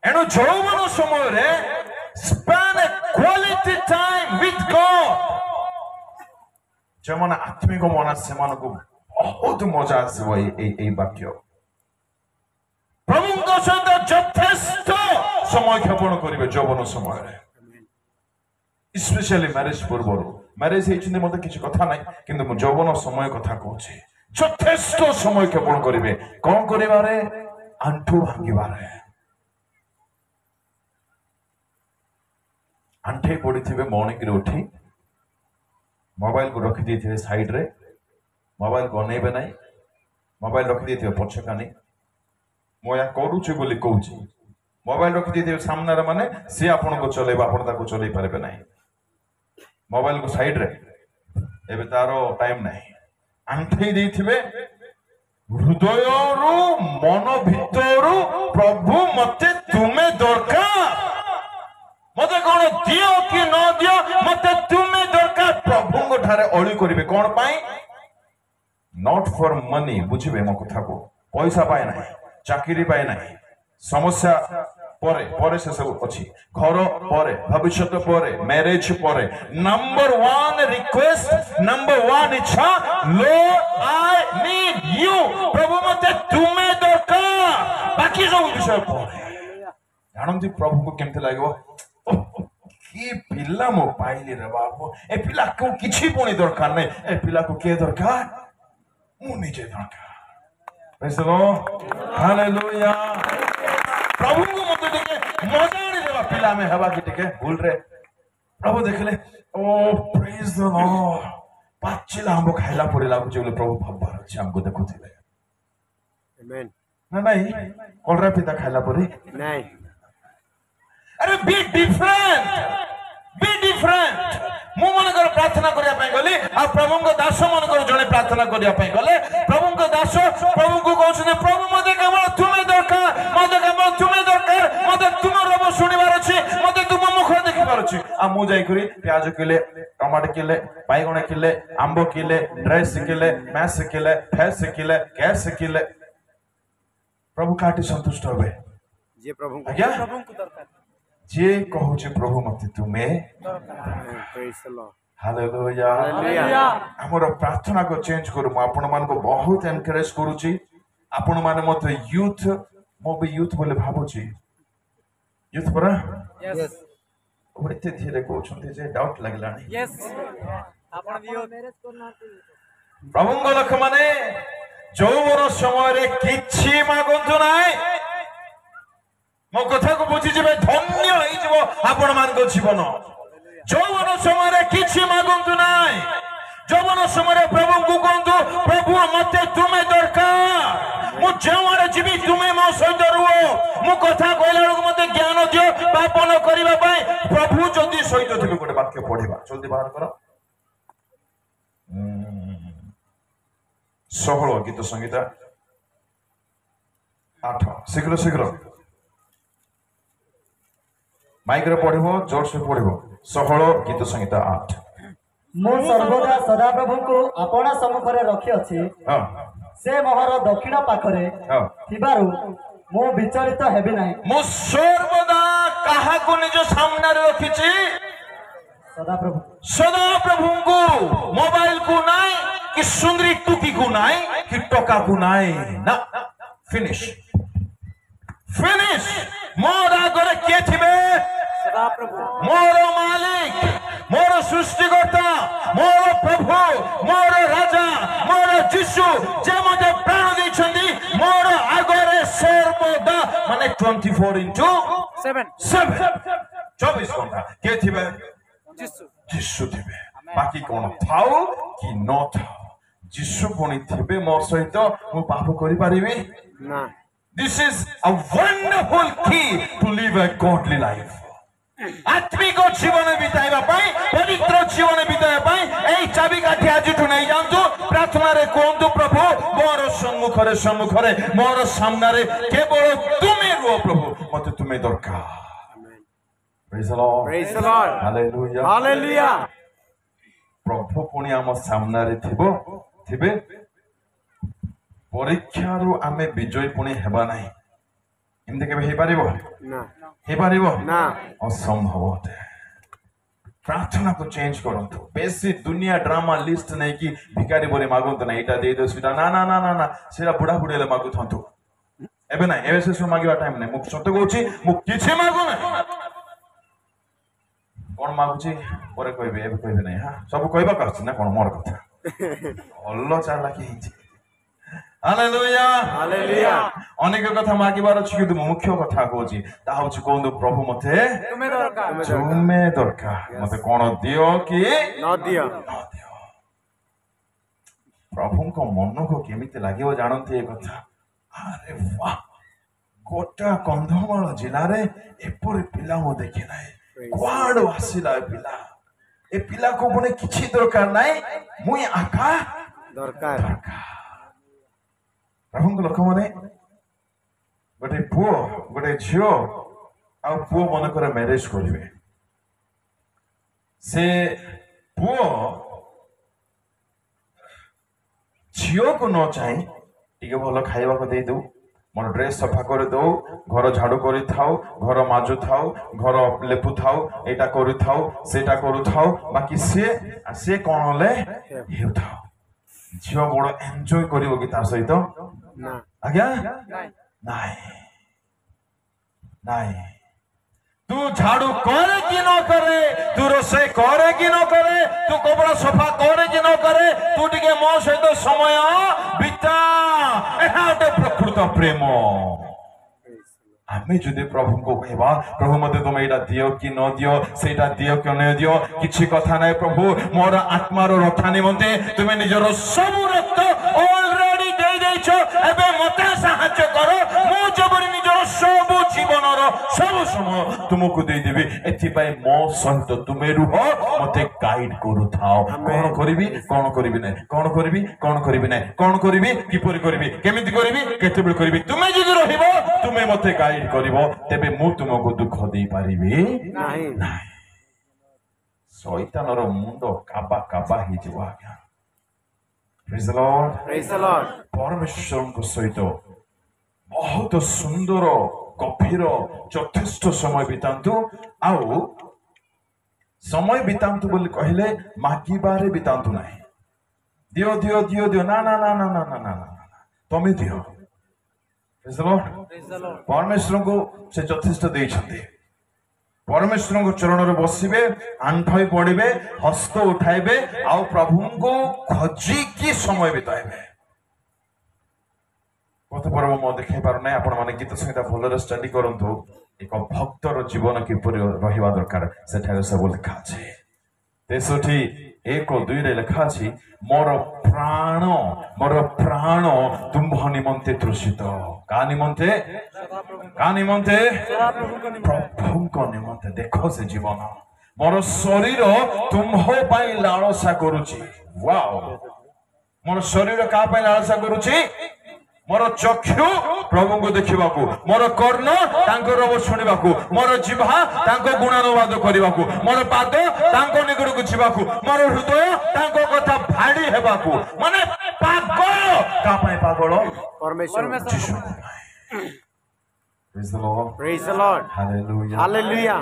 ଏଣୁ ଯୌବନ ସମୟରେ spend a quality time with God। ଯେଉଁମାନେ ଆତ୍ମିକ ମନା ସେମାନଙ୍କୁ ବହୁତ ମଜା ଆସିବ ଏଇ ବାକ୍ୟ। ପ୍ରଭୁଙ୍କ ସହିତ ଯଥେଷ୍ଟ ସମୟ କ୍ଷେପଣ କରିବେ ଯୌବନ ସମୟରେ, ସ୍ପେଶାଲି ମ୍ୟାରେଜ ପୂର୍ବରୁ। ମ୍ୟାରେଜ ହେଇଛନ୍ତି ମତେ କିଛି କଥା ନାହିଁ, କିନ୍ତୁ ମୁଁ ଯୌବନ ସମୟ କଥା କହୁଛି। ଯଥେଷ୍ଟ ସମୟ କ୍ଷେପଣ କରିବେ। କଣ କରିବାରେ? ଆଣ୍ଠୁ ଭାଙ୍ଗିବାରେ। ଆଣ୍ଠେଇ ପଡିଥିବେ, ମର୍ଣ୍ଣିଂରେ ଉଠି ମୋବାଇଲକୁ ରଖିଦେଇଥିବେ ସାଇଡରେ, ମୋବାଇଲକୁ ଅନେଇବେ ନାହିଁ, ମୋବାଇଲ ରଖିଦେଇଥିବେ ପଛକାନି। ମୁଁ ଏହା କରୁଛି ବୋଲି କହୁଛି, ମୋବାଇଲ ରଖିଦେଇଥିବେ ସାମ୍ନାରେ, ମାନେ ସିଏ ଆପଣଙ୍କୁ ଚଲେଇବ, ଆପଣ ତାକୁ ଚଲେଇ ପାରିବେ ନାହିଁ। ମୋବାଇଲକୁ ସାଇଡରେ, ଏବେ ତାର ଟାଇମ ନାହିଁ। ଆଣ୍ଠେଇ ଦେଇଥିବେ, ହୃଦୟରୁ ମନ ଭିତରୁ ପ୍ରଭୁ ମତେ ତୁମେ ଦରକାର, ମତେ କଣ ଦିଅ କି ନ ଦିଅ, ମତେ ତୁମେ ଦରକାର। ପ୍ରଭୁଙ୍କ ଠାରେ ଅଳି କରିବେ। କଣ ପାଇଁ? Not for money. ବୁଝିବେ ମୋ କଥାକୁ? ପଇସା ପାଏ ନାହିଁ, ଚାକିରି ପାଏ ନାହିଁ, ସମସ୍ୟା ପରେ ପରେ ସେ ସବୁ ଅଛି, ଘର ପରେ, ଭବିଷ୍ୟତ ପରେ, ମ୍ୟାରେଜ ପରେ। ନମ୍ବର 1 ରିକ୍ୱେଷ୍ଟ, ନମ୍ବର 1 ଇଚ୍ଛା, ଲର୍ଡ ଆଇ ନିଡ୍ ୟୁ। ପ୍ରଭୁ ମତେ ତୁମେ ଦରକାର, ବାକି ସବୁ ବିଷୟ ପରେ। ଜାଣନ୍ତି ପ୍ରଭୁଙ୍କୁ କେମିତି ଲାଗିବ? କି ये पिला मो पाइली रे बाबू ए पिला को किछि पुणी दरकार नहीं ए पिला को के दरकार मु निजे दरकार प्रेज द लॉर्ड हालेलुया प्रभु को मते टिके मजा आनी देबा पिला में हवा की टिके भूल रे प्रभु देखले ओ प्रेज द लॉर्ड पाचिला हमको खाइला पड़े लागु बोले प्रभु भब्बार अछि हमको देखुथिले आमेन ना नहीं कोलरा पिता खाइला पड़े नहीं अरे बी डिफरेंट मु मन कर प्रार्थना करिया पई गली आ प्रभु को दास मन कर जने प्रार्थना करिया पई गले प्रभु को दास प्रभु को कहछने प्रभु मते केवल तुमे दरकार मते केवल तुमे दरकार मते तुम रब सुनिबार अछि मते तुम मुख देखिबार अछि आ मु जाई करी प्याज किले टमाटर किले बैगण किले आंबो किले ड्रेस किले मैस किले फैस किले गैस किले प्रभु काटी संतुष्ट होबे जे प्रभु को दरकार जे कहूचे प्रभु मते तुमे praise the lord hallelujah hallelujah हमर प्रार्थना को चेंज करू म आपण मान को बहुत एनकरेज करूची आपण माने मते यूथ मो भी यूथ बोले भाबुची यूथ परा यस ओते धीरे कहउछन्ते जे डाउट लागलानी यस आपण दियो मैरिज करना प्रभु को लख माने जौवन समय रे किछि मागंतु नाय मो कथा को बुझी जिबे धन्य होई जिवो आपण मान को जीवन जौवन समय रे किछि मागंतु नाय जौवन समय रे प्रभु को कहंतु प्रभु मते तुमे दरकार मु जेवारे जीवी तुमे मो सहित रुओ मु कथा कहला लोक मते ज्ञान दियो पापन करिबा पई प्रभु जदी सहित थिबे गोटे वाक्य पढिबा जल्दी बाहर करो 16 गीत संगीता 8 शीघ्र शीघ्र माइक रे पढिबो जोर से पढिबो 16 गीत संगीता 8 मु सर्वदा सदा प्रभु को अपना सम्मुखरे रखी अछि हां से मोहर दक्षिण पाखरे हां थिबारु मु विचलित हेबि नाही मु सर्वदा काहा को निज सामने रे रखिछि सदा प्रभु को मोबाइल को नाई कि सुंदरी टुकी को नाई कि टोका को नाई ना फिनिश मोर आगरे के थिबे सदा प्रभु मोर मालिक मोर सृष्टिकर्ता मोर प्रभु मोर राजा मोर यीशु जे मते प्राण दैछन्ती मोर आगरे सर्वदा माने 24/7 24 घंटा के थिबे यीशु थिबे बाकी कोन थाओ कि न थाओ यीशु कोनी थिबे मोर सहित मु पाप करि परिबे ना This is a wonderful key to live a godly life. आत्मिक जीवन बिताइबा पाई पवित्र जीवन बिताइबा पाई एई चाबी काठी आजिठु नै जानतु प्रार्थना रे कोंतु प्रभु मोर सम्मुखरे मोर सामने रे केवल तुमे रुओ प्रभु मते तुमे दरकार praise the lord praise the lord hallelujah hallelujah प्रभु पुणी आम सामने रे थिबे परीक्षा रु आमे विजय पुणी हेबा नाही एमते केबे हे पारिबो ना हे पारिबो ना असंभव होते प्रार्थना को चेंज करंतु बेसी दुनिया ड्रामा लिस्ट नहीं कि भिखारी बोले मागंतु ना एटा दे दो सीटा ना ना ना ना ना सेरा बुढ़ा बुढ़ेले मागुथंतु एबे ना एबे से मागिबा टाइम नै मु सत्य कहूची मु किछि मागु ना कोन मागुची परे कहबे एबे कहबे नै हां सब कहबा करछ ना कोन मोर कथा अल्लाह चालाकी हिची हालेलुया हालेलुया अनेक कथा मागिबार अछि कि मुख्य कथा कहूची ता होची कोन प्रभु मते तुमे दरकार तुमे दरकार मते कोन दियो कि न दियो प्रभु को मन को केमिति लागियो जानथि ए कथा अरे वाह गोटा कंधमाल जिल्ला रे एपरि पिला मो देखि नाही क्वाड वासिला पिला ए पिला को बने किछि दरकार नाही मुई आका दरकार प्रभु को लोक माने गोटे पुओ गोटे झियो आ पुओ मन करे मैरिज करिवे से पुओ झियो को न चाहि टिके भलो खाइबा को दे दउ मोर ड्रेस सफा कर दो घर झाड़ू करि थाओ घर माजु थाओ घर लेपु थाओ एटा करि थाओ सेटा करू थाओ बाकी से कोन ले हेउ थाओ झियो बड़ एन्जॉय करिवो कि तार सहित ना आज्ञा नाही नाही तू झाड़ू करे कि न करे ରୋଷେଇ କରେ କି ନ କରେ, ତୁ କପଡ଼ା ସଫା କରେ କି ନ କରେ, ତୁ ଟିକେ ମୋ ସହିତ ସମୟ ବିତା। ଏହା ଗୋଟେ ପ୍ରକୃତ ପ୍ରେମ। ଆମେ ଯଦି ପ୍ରଭୁଙ୍କୁ କହିବା ପ୍ରଭୁ ମତେ ତମେ ଏଇଟା ଦିଅ କି ନ ଦିଅ, ସେଇଟା ଦିଅ କି ନ ଦିଅ, କିଛି କଥା ନାହିଁ ପ୍ରଭୁ, ମୋର ଆତ୍ମାର ରକ୍ଷା ନିମନ୍ତେ ତୁମେ ନିଜର ସବୁ ରକ୍ତ ଅଲରେଡି ଦେଇ ଦେଇଛ, ଏବେ ମତେ ସାହାଯ୍ୟ କର, ମୁଁ ଯେପରି ନିଜର ସବୁ ଜୀବନର ସବୁ ସମୟ ତୁମକୁ ଦେଇଦେବି, ଏଥିପାଇଁ ମୋ ସହିତ ତୁମେ ରୁହ, ମତେ ଗାଇଡ କରୁଥାଅ। କଣ କରିବି କଣ କରିବି ନାହିଁ, କଣ କରିବି କଣ କରିବି ନାହିଁ, କଣ କରିବି କିପରି କରିବି, କେମିତି କରିବି, କେତେବେଳେ କରିବି, ତୁମେ ଯଦି ରହିବ, ତୁମେ ମତେ ଗାଇଡ କରିବ, ତେବେ ମୁଁ ତୁମକୁ ଦୁଃଖ ଦେଇପାରିବି ନାହିଁ। ଶୈତାନର ମୁଣ୍ଡ କାବା କାବା ହେଇଯିବ। ଆଜ୍ଞା Praise the Lord. Praise the Lord. ପରମେଶ୍ୱରଙ୍କ ସହିତ ବହୁତ ସୁନ୍ଦର ଗଭୀର ଯଥେଷ୍ଟ ସମୟ ବିତାନ୍ତୁ। ଆଉ ସମୟ ବିତାନ୍ତୁ ବୋଲି କହିଲେ ମାଗିବାରେ ବିତାନ୍ତୁ ନାହିଁ। ଦିଅ ଦିଅ ଦିଅ ଦିଅ, ନା ନା ନା ନା ନା ନା ନା ନା, ତମେ ଦିଅ। ପରମେଶ୍ୱରଙ୍କୁ ସେ ଯଥେଷ୍ଟ ଦେଇଛନ୍ତି। ପରମେଶ୍ୱରଙ୍କ ଚରଣରେ ବସିବେ, ଆଣ୍ଠ ହୋଇ ପଡିବେ, ହସ୍ତ ଉଠାଇବେ, ଆଉ ପ୍ରଭୁଙ୍କୁ ଖୋଜିକି ସମୟ ବିତାଇବେ। କଥା ପର୍ବ ମୁଁ ଦେଖାଇ ପାରୁନାହିଁ, ଆପଣମାନେ ଗୀତ ସଂହିତା ଭଲରେ ଷ୍ଟଡି କରନ୍ତୁ। ଏକ ଭକ୍ତର ଜୀବନ କିପରି ରହିବା ଦରକାର ସେଠାରେ ସବୁ ଲେଖା ଅଛି। 63:1-2 ଲେଖା ଅଛି, ମୋର ପ୍ରାଣ ତୁମ୍ଭ ନିମନ୍ତେ ତୃଷିତ। କାହା ନିମନ୍ତେ? କାହା ନିମନ୍ତେ? ପ୍ରଭୁଙ୍କ ନିମନ୍ତେ। ଦେଖ ସେ ଜୀବନ, ମୋର ଶରୀର ତୁମ୍ଭ ପାଇଁ ଲାଳସା କରୁଛି। ୱାଓ, ମୋର ଶରୀର କାହା ପାଇଁ ଲାଳସା କରୁଛି? ମୋର ଚକ୍ଷୁ ପ୍ରଭୁଙ୍କୁ ଦେଖିବାକୁ, ମୋର କର୍ଣ୍ଣ ତାଙ୍କ ରବ ଶୁଣିବାକୁ, ମୋର ଜିହ୍ବା ତାଙ୍କ ଗୁଣାନୁବାଦ କରିବାକୁ, ମୋର ପାଦ ତାଙ୍କ ନିକଟକୁ ଯିବାକୁ, ମୋର ହୃଦୟ ତାଙ୍କ କଥା ଭାଡ଼ି ହେବାକୁ। ମାନେ ପାଗଳ। କାହା ପାଇଁ ପାଗଳ? ପରମେଶ୍ୱର। ଯୀଶୁଙ୍କ ପାଇଁ। Praise the Lord. Praise the Lord. Hallelujah. Hallelujah.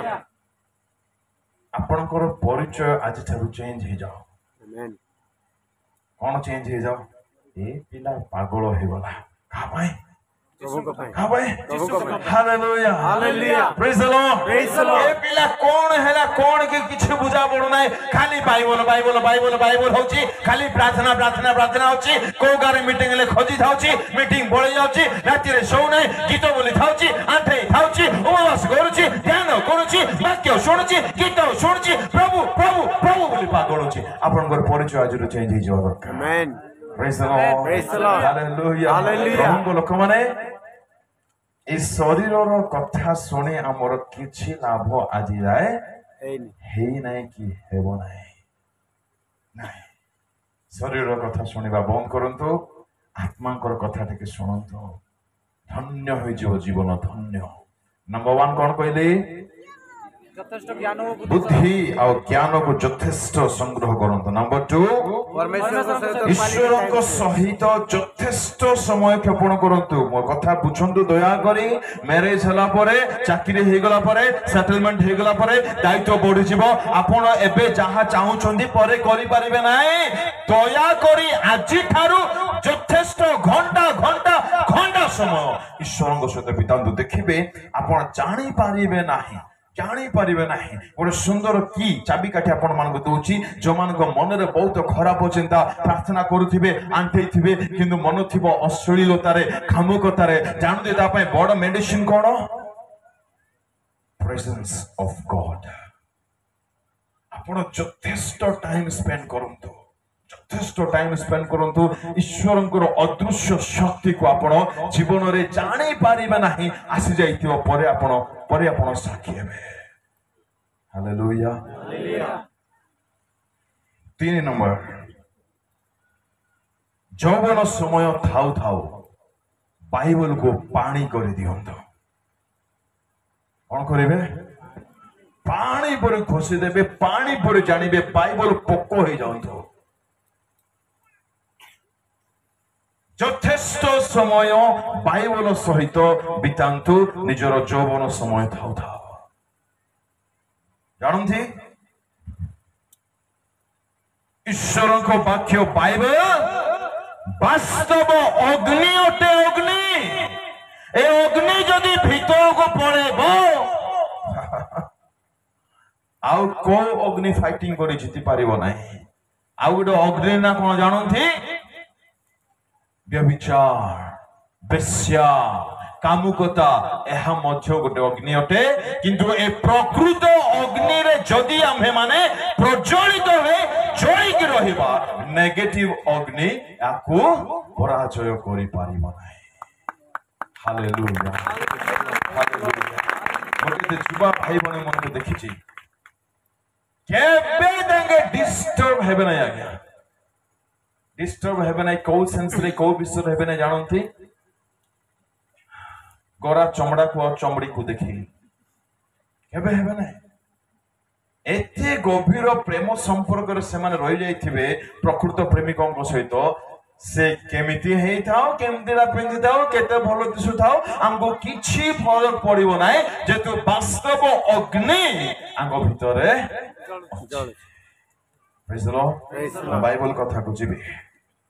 ଆପଣଙ୍କର ପରିଚୟ ଆଜିଠାରୁ ଚେଞ୍ଜ ହେଇଯାଉ। Amen. କଣ ଚେଞ୍ଜ ହେଇଯାଉ? ଏ ପିଲା ପାଗଳ ହେଇଗଲା। କାହା ପାଇଁ? ପ୍ରଭୁଙ୍କ ପାଇଁ। କାହା ପାଇଁ? ପ୍ରଭୁଙ୍କ ପାଇଁ। Hallelujah. Hallelujah. Praise the Lord. Praise the Lord. ଏ ପିଲା କଣ ହେଲା, କଣ କି କିଛି ବୁଝା ପଡୁନାହିଁ, ଖାଲି ବାଇବଲ ବାଇବଲ ବାଇବଲ ବାଇବଲ ହଉଛି, ଖାଲି ପ୍ରାର୍ଥନା ପ୍ରାର୍ଥନା ପ୍ରାର୍ଥନା ହଉଛି, କୋଉ ଗାଁରେ ମିଟିଂ ହେଲେ ଖୋଜି ଥାଉଛି, ମିଟିଂ ପଳେଇ ଯାଉଛି, ରାତିରେ ଶୋଉନାହିଁ, ଗୀତ ବୋଲି ଥାଉଛି, ଆଣ୍ଠେଇ ଥାଉଛି, ଉପବାସ କରୁଛି, ଧ୍ୟାନ କରୁଛି, ବାକ୍ୟ ଶୁଣୁଛି, ଗୀତ ଶୁଣୁଛି, ପ୍ରଭୁ ପ୍ରଭୁ ପ୍ରଭୁ ବୋଲି ପାଗଳୁଛି। ଆପଣଙ୍କର ପରିଚୟ ଆଜିରୁ ଚେଞ୍ଜ ହେଇଯିବା ଦରକାର। Amen. Praise the Lord. Praise the Lord. Hallelujah. Hallelujah. ପ୍ରଭୁଙ୍କ ଲୋକମାନେ, এই ଶରୀରର କଥା ଶୁଣି ଆମର କିଛି ଲାଭ ଆଜି ଯାଏ ହେଇନାହିଁ କି ହେବ ନାହିଁ। ଶରୀରର କଥା ଶୁଣିବା ବନ୍ଦ କରନ୍ତୁ, ଆତ୍ମାଙ୍କର କଥା ଟିକେ ଶୁଣନ୍ତୁ, ଧନ୍ୟ ହୋଇଯିବ ଜୀବନ, ଧନ୍ୟ। ନମ୍ବର 1 କଣ କହିଲେ? ବୁଦ୍ଧି ଆଉ ଜ୍ଞାନକୁ ଯଥେଷ୍ଟ ସଂଗ୍ରହ କରନ୍ତୁ। ନମ୍ବର 2, ଈଶ୍ୱରଙ୍କ ସହିତ ଯଥେଷ୍ଟ ସମୟ କ୍ଷେପଣ କରନ୍ତୁ। ମୋ କଥା ବୁଝନ୍ତୁ ଦୟାକରି। ମ୍ୟାରେଜ ହେଲା ପରେ, ଚାକିରି ହେଇଗଲା ପରେ, ସେଟଲମେଣ୍ଟ ହେଇଗଲା ପରେ ଦାୟିତ୍ୱ ବଢିଯିବ। ଆପଣ ଏବେ ଯାହା ଚାହୁଁଛନ୍ତି ପରେ କରିପାରିବେ ନାହିଁ। ଦୟାକରି ଆଜିଠାରୁ ଯଥେଷ୍ଟ ଘଣ୍ଟା ଘଣ୍ଟା ଘଣ୍ଟା ସମୟ ଈଶ୍ୱରଙ୍କ ସହିତ ବିତାନ୍ତୁ। ଦେଖିବେ ଆପଣ ଜାଣିପାରିବେ ନାହିଁ। ଗୋଟେ ସୁନ୍ଦର କି ଚାବିକାଠି ଆପଣ ମାନଙ୍କୁ ଦଉଛି। ଯୋଉମାନଙ୍କ ମନରେ ବହୁତ ଖରାପ ଚିନ୍ତା, ପ୍ରାର୍ଥନା କରୁଥିବେ, ଆଣ୍ଠେଇଥିବେ, କିନ୍ତୁ ମନ ଥିବ ଅଶ୍ଳୀଳତାରେ, କାମୁକତାରେ, ଜାଣନ୍ତି ତା ପାଇଁ ବଡ ମେଡିସିନ କଣ? ପ୍ରେଜେନ୍ସ ଅଫ ଗଡ। ଆପଣ ଯଥେଷ୍ଟ ଟାଇମ ସ୍ପେଣ୍ଡ କରନ୍ତୁ, ଯଥେଷ୍ଟ ଟାଇମ ସ୍ପେଣ୍ଡ କରନ୍ତୁ। ଈଶ୍ୱରଙ୍କର ଅଦୃଶ୍ୟ ଶକ୍ତିକୁ ଆପଣ ଜୀବନରେ ଜାଣିପାରିବେ ନାହିଁ, ଆସିଯାଇଥିବ ପରେ ଆପଣ ସାକ୍ଷୀ ହେବେ। ହାଲେଲୁୟା। 3 ନମ୍ବର, ଯୌବନ ସମୟ ଥାଉ ଥାଉ ବାଇବଲକୁ ପାଣି କରିଦିଅନ୍ତୁ। କଣ କରିବେ? ପାଣି ପରି ଘୋଷି ଦେବେ, ପାଣି ପରି ଜାଣିବେ, ବାଇବଲ ପୋକ ହେଇଯାଆନ୍ତୁ। ଯଥେଷ୍ଟ ସମୟ ବାଇବଲ ସହିତ ବିତାନ୍ତୁ, ନିଜର ଯୌବନ ସମୟ ଥାଉ ଥାଉ। ଜାଣନ୍ତି ଈଶ୍ୱରଙ୍କ ବାକ୍ୟ ବାଇବଲ ବାସ୍ତବ ଅଗ୍ନି ଅଟେ। ଅଗ୍ନି, ଏ ଅଗ୍ନି ଯଦି ଭିତରକୁ ପଳେଇବ, आउ को अग्नि फाइटिंग करी जीति पारिबो नाही आउ गोटे अग्नि ना कोन जानथि व्यभिचार बेश्या कामुकता एहा मध्य गोटे अग्नि अटे किंतु ए प्रकृत अग्नि रे जदि आम्हे माने प्रज्वलित हे जळिक रहिबा नेगेटिव अग्नि याकू पराजय करि पारिबो नाही हालेलुया हालेलुया गोटे जुबा भाई बने मन को देखिछि केबे दंगे डिस्टर्ब हेबे नाही आज्ञा डिस्टर्ब हेबे नाही को सेंस रे को विषय हेबे नाही जानंती गोरा चमड़ा को और चमड़ी को देखी केबे हेबे नाही एते गभीर प्रेम संपर्क रे से माने रहि जाइथिबे प्रकृत प्रेमिकों को सहित से केमिति हेई थाओ केमितिरा पिंधि थाओ केते भलो दिसु थाओ हमको किछि फरक पड़िबो नाही जेतु वास्तव अग्नि आंगो भितरे प्रेज द लॉर्ड बाइबल कथा को जिबे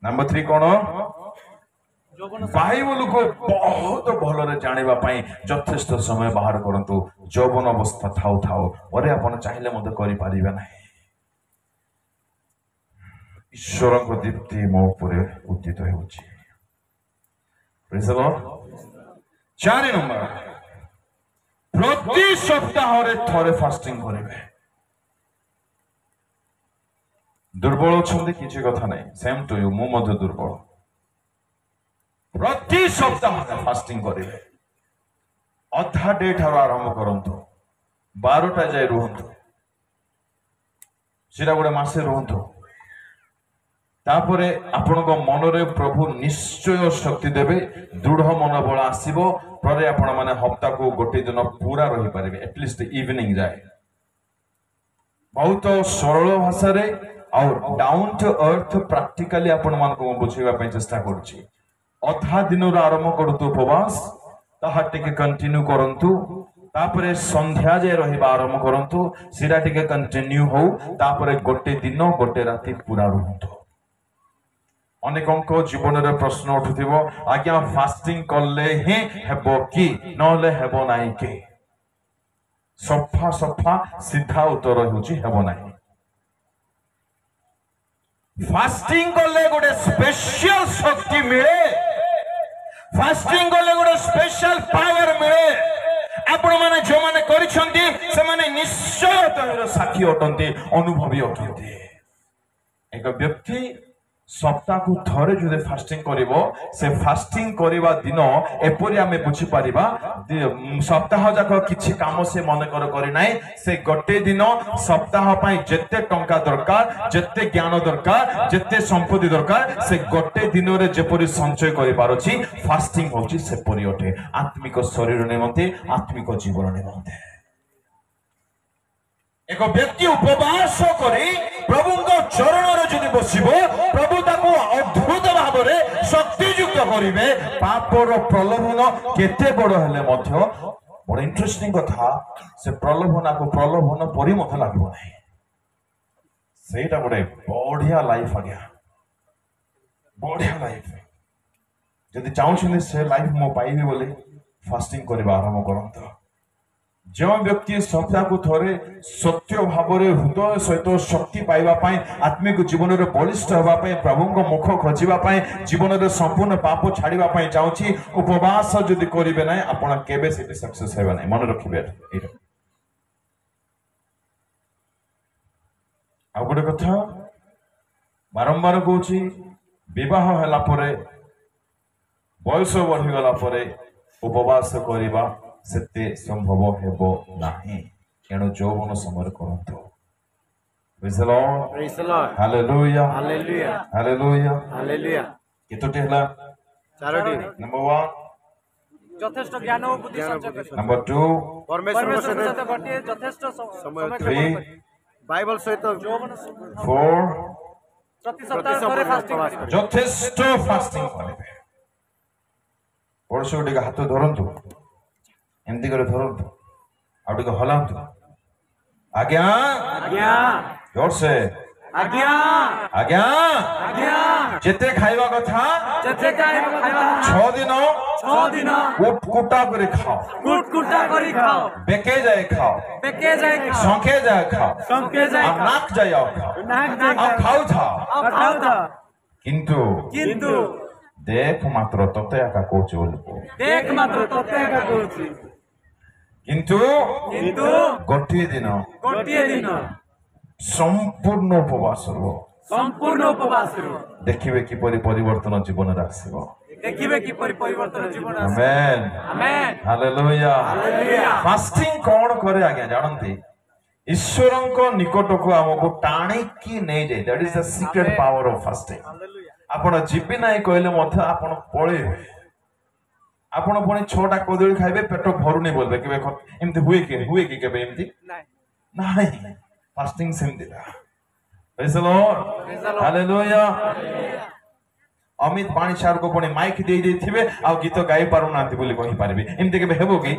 नंबर 3 कोन बाइबल को बहुत भलरे जानिबा पई यथेष्ट समय बाहर करंतु यौवन अवस्था थाउ थाउ ओरे आपण चाहिले मते करि पारिबा नाही ईश्वर को दीप्ति मो ऊपर उदित होउची प्रेज द लॉर्ड 4 नंबर प्रति सप्ताह रे थरे फास्टिंग करिवे दुर्बल अछंती किछि कथा नै सेम टू यू मु मध्य दुर्बल प्रति सप्ताह फास्टिंग करिवे अधा डे ठार आरंभ करंतु 12टा जाय रहंतु सिरा गोटे मासे रहंतु तापरे आपनको मनरे प्रभु निश्चय शक्ति देबे दृढ़ मनोबल आसीबो परे आपण माने हप्ता को गोटे दिन पूरा रही पारिबे एटलिस्ट इवनिंग जाए बहुत सरल भाषा रे और डाउन टू अर्थ प्रैक्टिकली आपण मान को बुझेबा पय चेष्टा करछि अधा दिन आरंभ करतु उपवास ताहा टिके कंटिन्यू करंतु तापरे संध्या जे रहिबा आरंभ करंतु सिरा टिके कंटिन्यू हो तापरे गोटे दिन गोटे राति पूरा रहंतु अनेकों जीवन रे प्रश्न उठुथिबो आज्ञा फास्टिंग करले ही हेबो कि नले हेबो नाही के सफा सफा सीधा उत्तर होची हेबो नाही फास्टिंग करले गोटे स्पेशल शक्ति मिले फास्टिंग करले गोटे स्पेशल पावर मिले आपण माने जो माने करिसंती से माने निश्चय तहर साक्षी अटंती अनुभवी अटंती एक व्यक्ति सप्ताह को थरे जो फास्टिंग करिवो से फास्टिंग करिवा दिन एपरि आमे बुझी परिबा सप्ताह जाक किछि काम से मन करि नाही से गोटे दिन सप्ताह पई जत्ते टंका दरकार जत्ते ज्ञान दरकार जत्ते संपत्ति दरकार से गोटे दिन रे जेपरि संचय करि पारोछि फास्टिंग होछि से परि ओटे आत्मिक शरीर निमंते आत्मिक जीवन निमंते एक व्यक्ति उपवास करी प्रभु चरण रे जदि बसिबो प्रभु ताको अद्भुत भाव रे शक्ति युक्त करिवे पापर प्रलोभन केते बड़ हेले मध्य बड़ इंटरेस्टिंग कथा से प्रलोभन को प्रलोभन परि मथ लागबो नाही सेटा बड़े बढ़िया लाइफ आ गया बढ़िया लाइफ जदि चाहछिन से लाइफ मो पाइबे बोले फास्टिंग करबा आरंभ करंत जो व्यक्ति सप्ताह को थोड़े सत्य भाव हृदय सहित शक्ति पाइबा पाई आत्मिक जीवन में बलिष्ठ होगा प्रभु को मुख खोजा जीवन में संपूर्ण पाप छाड़ा चाहूँगी उपवास जदि करेंगे ना आपड़ केबे से सक्सेस हेबे ना मन रखिए आ गोटे कथा बारंबार कहूँ विवाह है बयस बढ़ीगला उपवास करवा सेते संभव हेबो नाही एणु यौवन समय करंतु praise the lord hallelujah hallelujah hallelujah hallelujah केतोटी हला चारोटी नंबर 1 যথেষ্ট জ্ঞান ও বুদ্ধি সঞ্চয় করে नंबर 2 परमेश्वर সাথে ঘটিয়ে যথেষ্ট সময় 3 बाइबल सहित 4 প্রতি সপ্তাহে করে ফাস্টিং করে যথেষ্ট ফাস্টিং করিবে পড়ছো টিকে হাত ধরন্তু एमती करे धरतु आउ टिके हलांतु आज्ञा आज्ञा जोर से आज्ञा आज्ञा आज्ञा जेते खाइबा कथा जथे खाइबा 6 दिन 6 दिन कुटा करे खाओ कुटा करी खाओ बेके जाए खाओ बेके जाए खाओ संखे जाए खाओ संके जाए আর নাক যায় খাও नाक जाए আর খাও থাও अब खाओ था কিন্তু দেখ মাত্র ততে একা কোচ বলবো देख मात्र तते का कहूची কিন্তু গোটিয়ে দিন সম্পূর্ণ উপবাস রহ संपूर्ण उपवास ଦେଖିବେ କିପରି ପରିବର୍ତ୍ତନ ଜୀବନରେ ଆସିବ देखिबे कि परिवर्तन जीवन amen amen hallelujah hallelujah fasting କଣ କରେ ଆଜ୍ଞା ଜାଣନ୍ତି ଈଶ୍ୱରଙ୍କ ନିକଟକୁ ଆମକୁ ଟାଣିକି ନେଇଯାଏ that is the secret power of fasting ଆପଣ ଯିବି ନାହିଁ କହିଲେ ମଧ୍ୟ ଆପଣ ପଳେଇବେ ଆପଣ ପୁଣି 6ଟା କଦଳୀ ଖାଇବେ ପେଟ ଭରୁନି ବୋଲବେ କେବେ ଏମିତି ହୁଏ କି କେବେ ଏମିତି ନାହିଁ ଫାଷ୍ଟିଂ ସେମିତି ପ୍ରେଜ୍ ଦ ଲର୍ଡ ହାଲେଲୁୟା ଅମିତ ପାଣି ସାର୍ को ପୁଣି ମାଇକ୍ ଦେଇଥିବେ ଆଉ ଗୀତ ଗାଇ ପାରୁନାହାନ୍ତି ବୋଲି କହିପାରିବେ ଏମିତି କେବେ ହେବ କି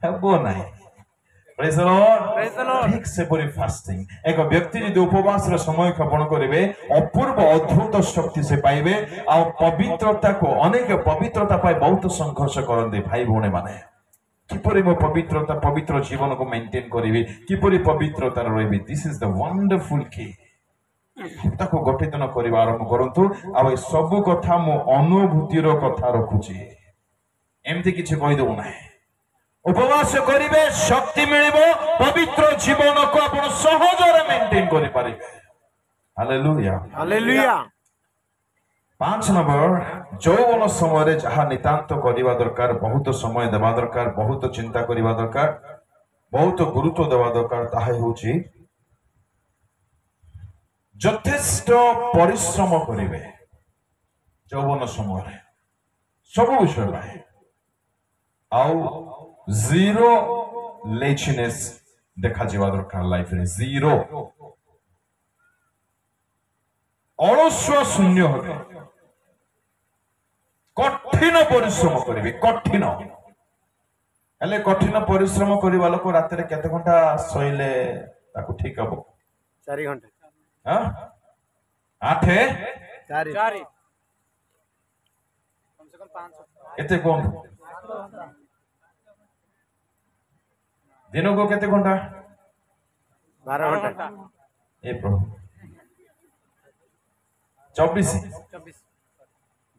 ହେବ ନାହିଁ ପ୍ରେଜ୍ ଦ ଲର୍ଡ ଠିକ ସେପରି ଫାଷ୍ଟିଂ ଏକ ବ୍ୟକ୍ତି ଯଦି ଉପବାସର ସମୟ କ୍ଷେପଣ କରିବେ ଅପୂର୍ବ ଅଦ୍ଭୁତ ଶକ୍ତି ସେ ପାଇବେ ଆଉ ପବିତ୍ରତାକୁ ଅନେକ ପବିତ୍ରତା ପାଇଁ ବହୁତ ସଂଘର୍ଷ କରନ୍ତି ଭାଇ ଭଉଣୀ ମାନେ କିପରି ମୁଁ ପବିତ୍ର ଜୀବନକୁ ମେଣ୍ଟେନ୍ କରିବି କିପରି ପବିତ୍ରତାରେ ରହିବି ଦିସ୍ ଇଜ ଦ ୱଣ୍ଡରଫୁଲ କି ତାକୁ ଗୋଟେ ଦିନ କରିବା ଆରମ୍ଭ କରନ୍ତୁ ଆଉ ଏ ସବୁ କଥା ମୁଁ ଅନୁଭୂତିର କଥା ରଖୁଛି ଏମିତି କିଛି କହିଦେବୁ ନାହିଁ उपवास करिवे शक्ति मिलिबो पवित्र जीवन को आपण सहजरे मेंटेन करि पारिबे हालेलुया हालेलुया 5 नंबर जौवन समय जहा नितांत करिवा दरकार बहुत समय देवा दरकार बहुत चिंता करिवा दरकार बहुत गुरुत्व देवा दरकार ताहे होची যথেষ্ট परिश्रम करिवे जौवन समय सब विषय भाई आउ जीरो लेजीनेस देखा जावा दरकार लाइफ रे जीरो अलस्य शून्य होबे कठिन परिश्रम करिवे कठिन हेले कठिन परिश्रम करिवा लोक रात रे केते घंटा सोइले ताकू ठीक हबो 4 घंटा हां 8 4 कम से कम 500 एते कोन दिन को केते घंटा 12 घंटा ए प्रभु 24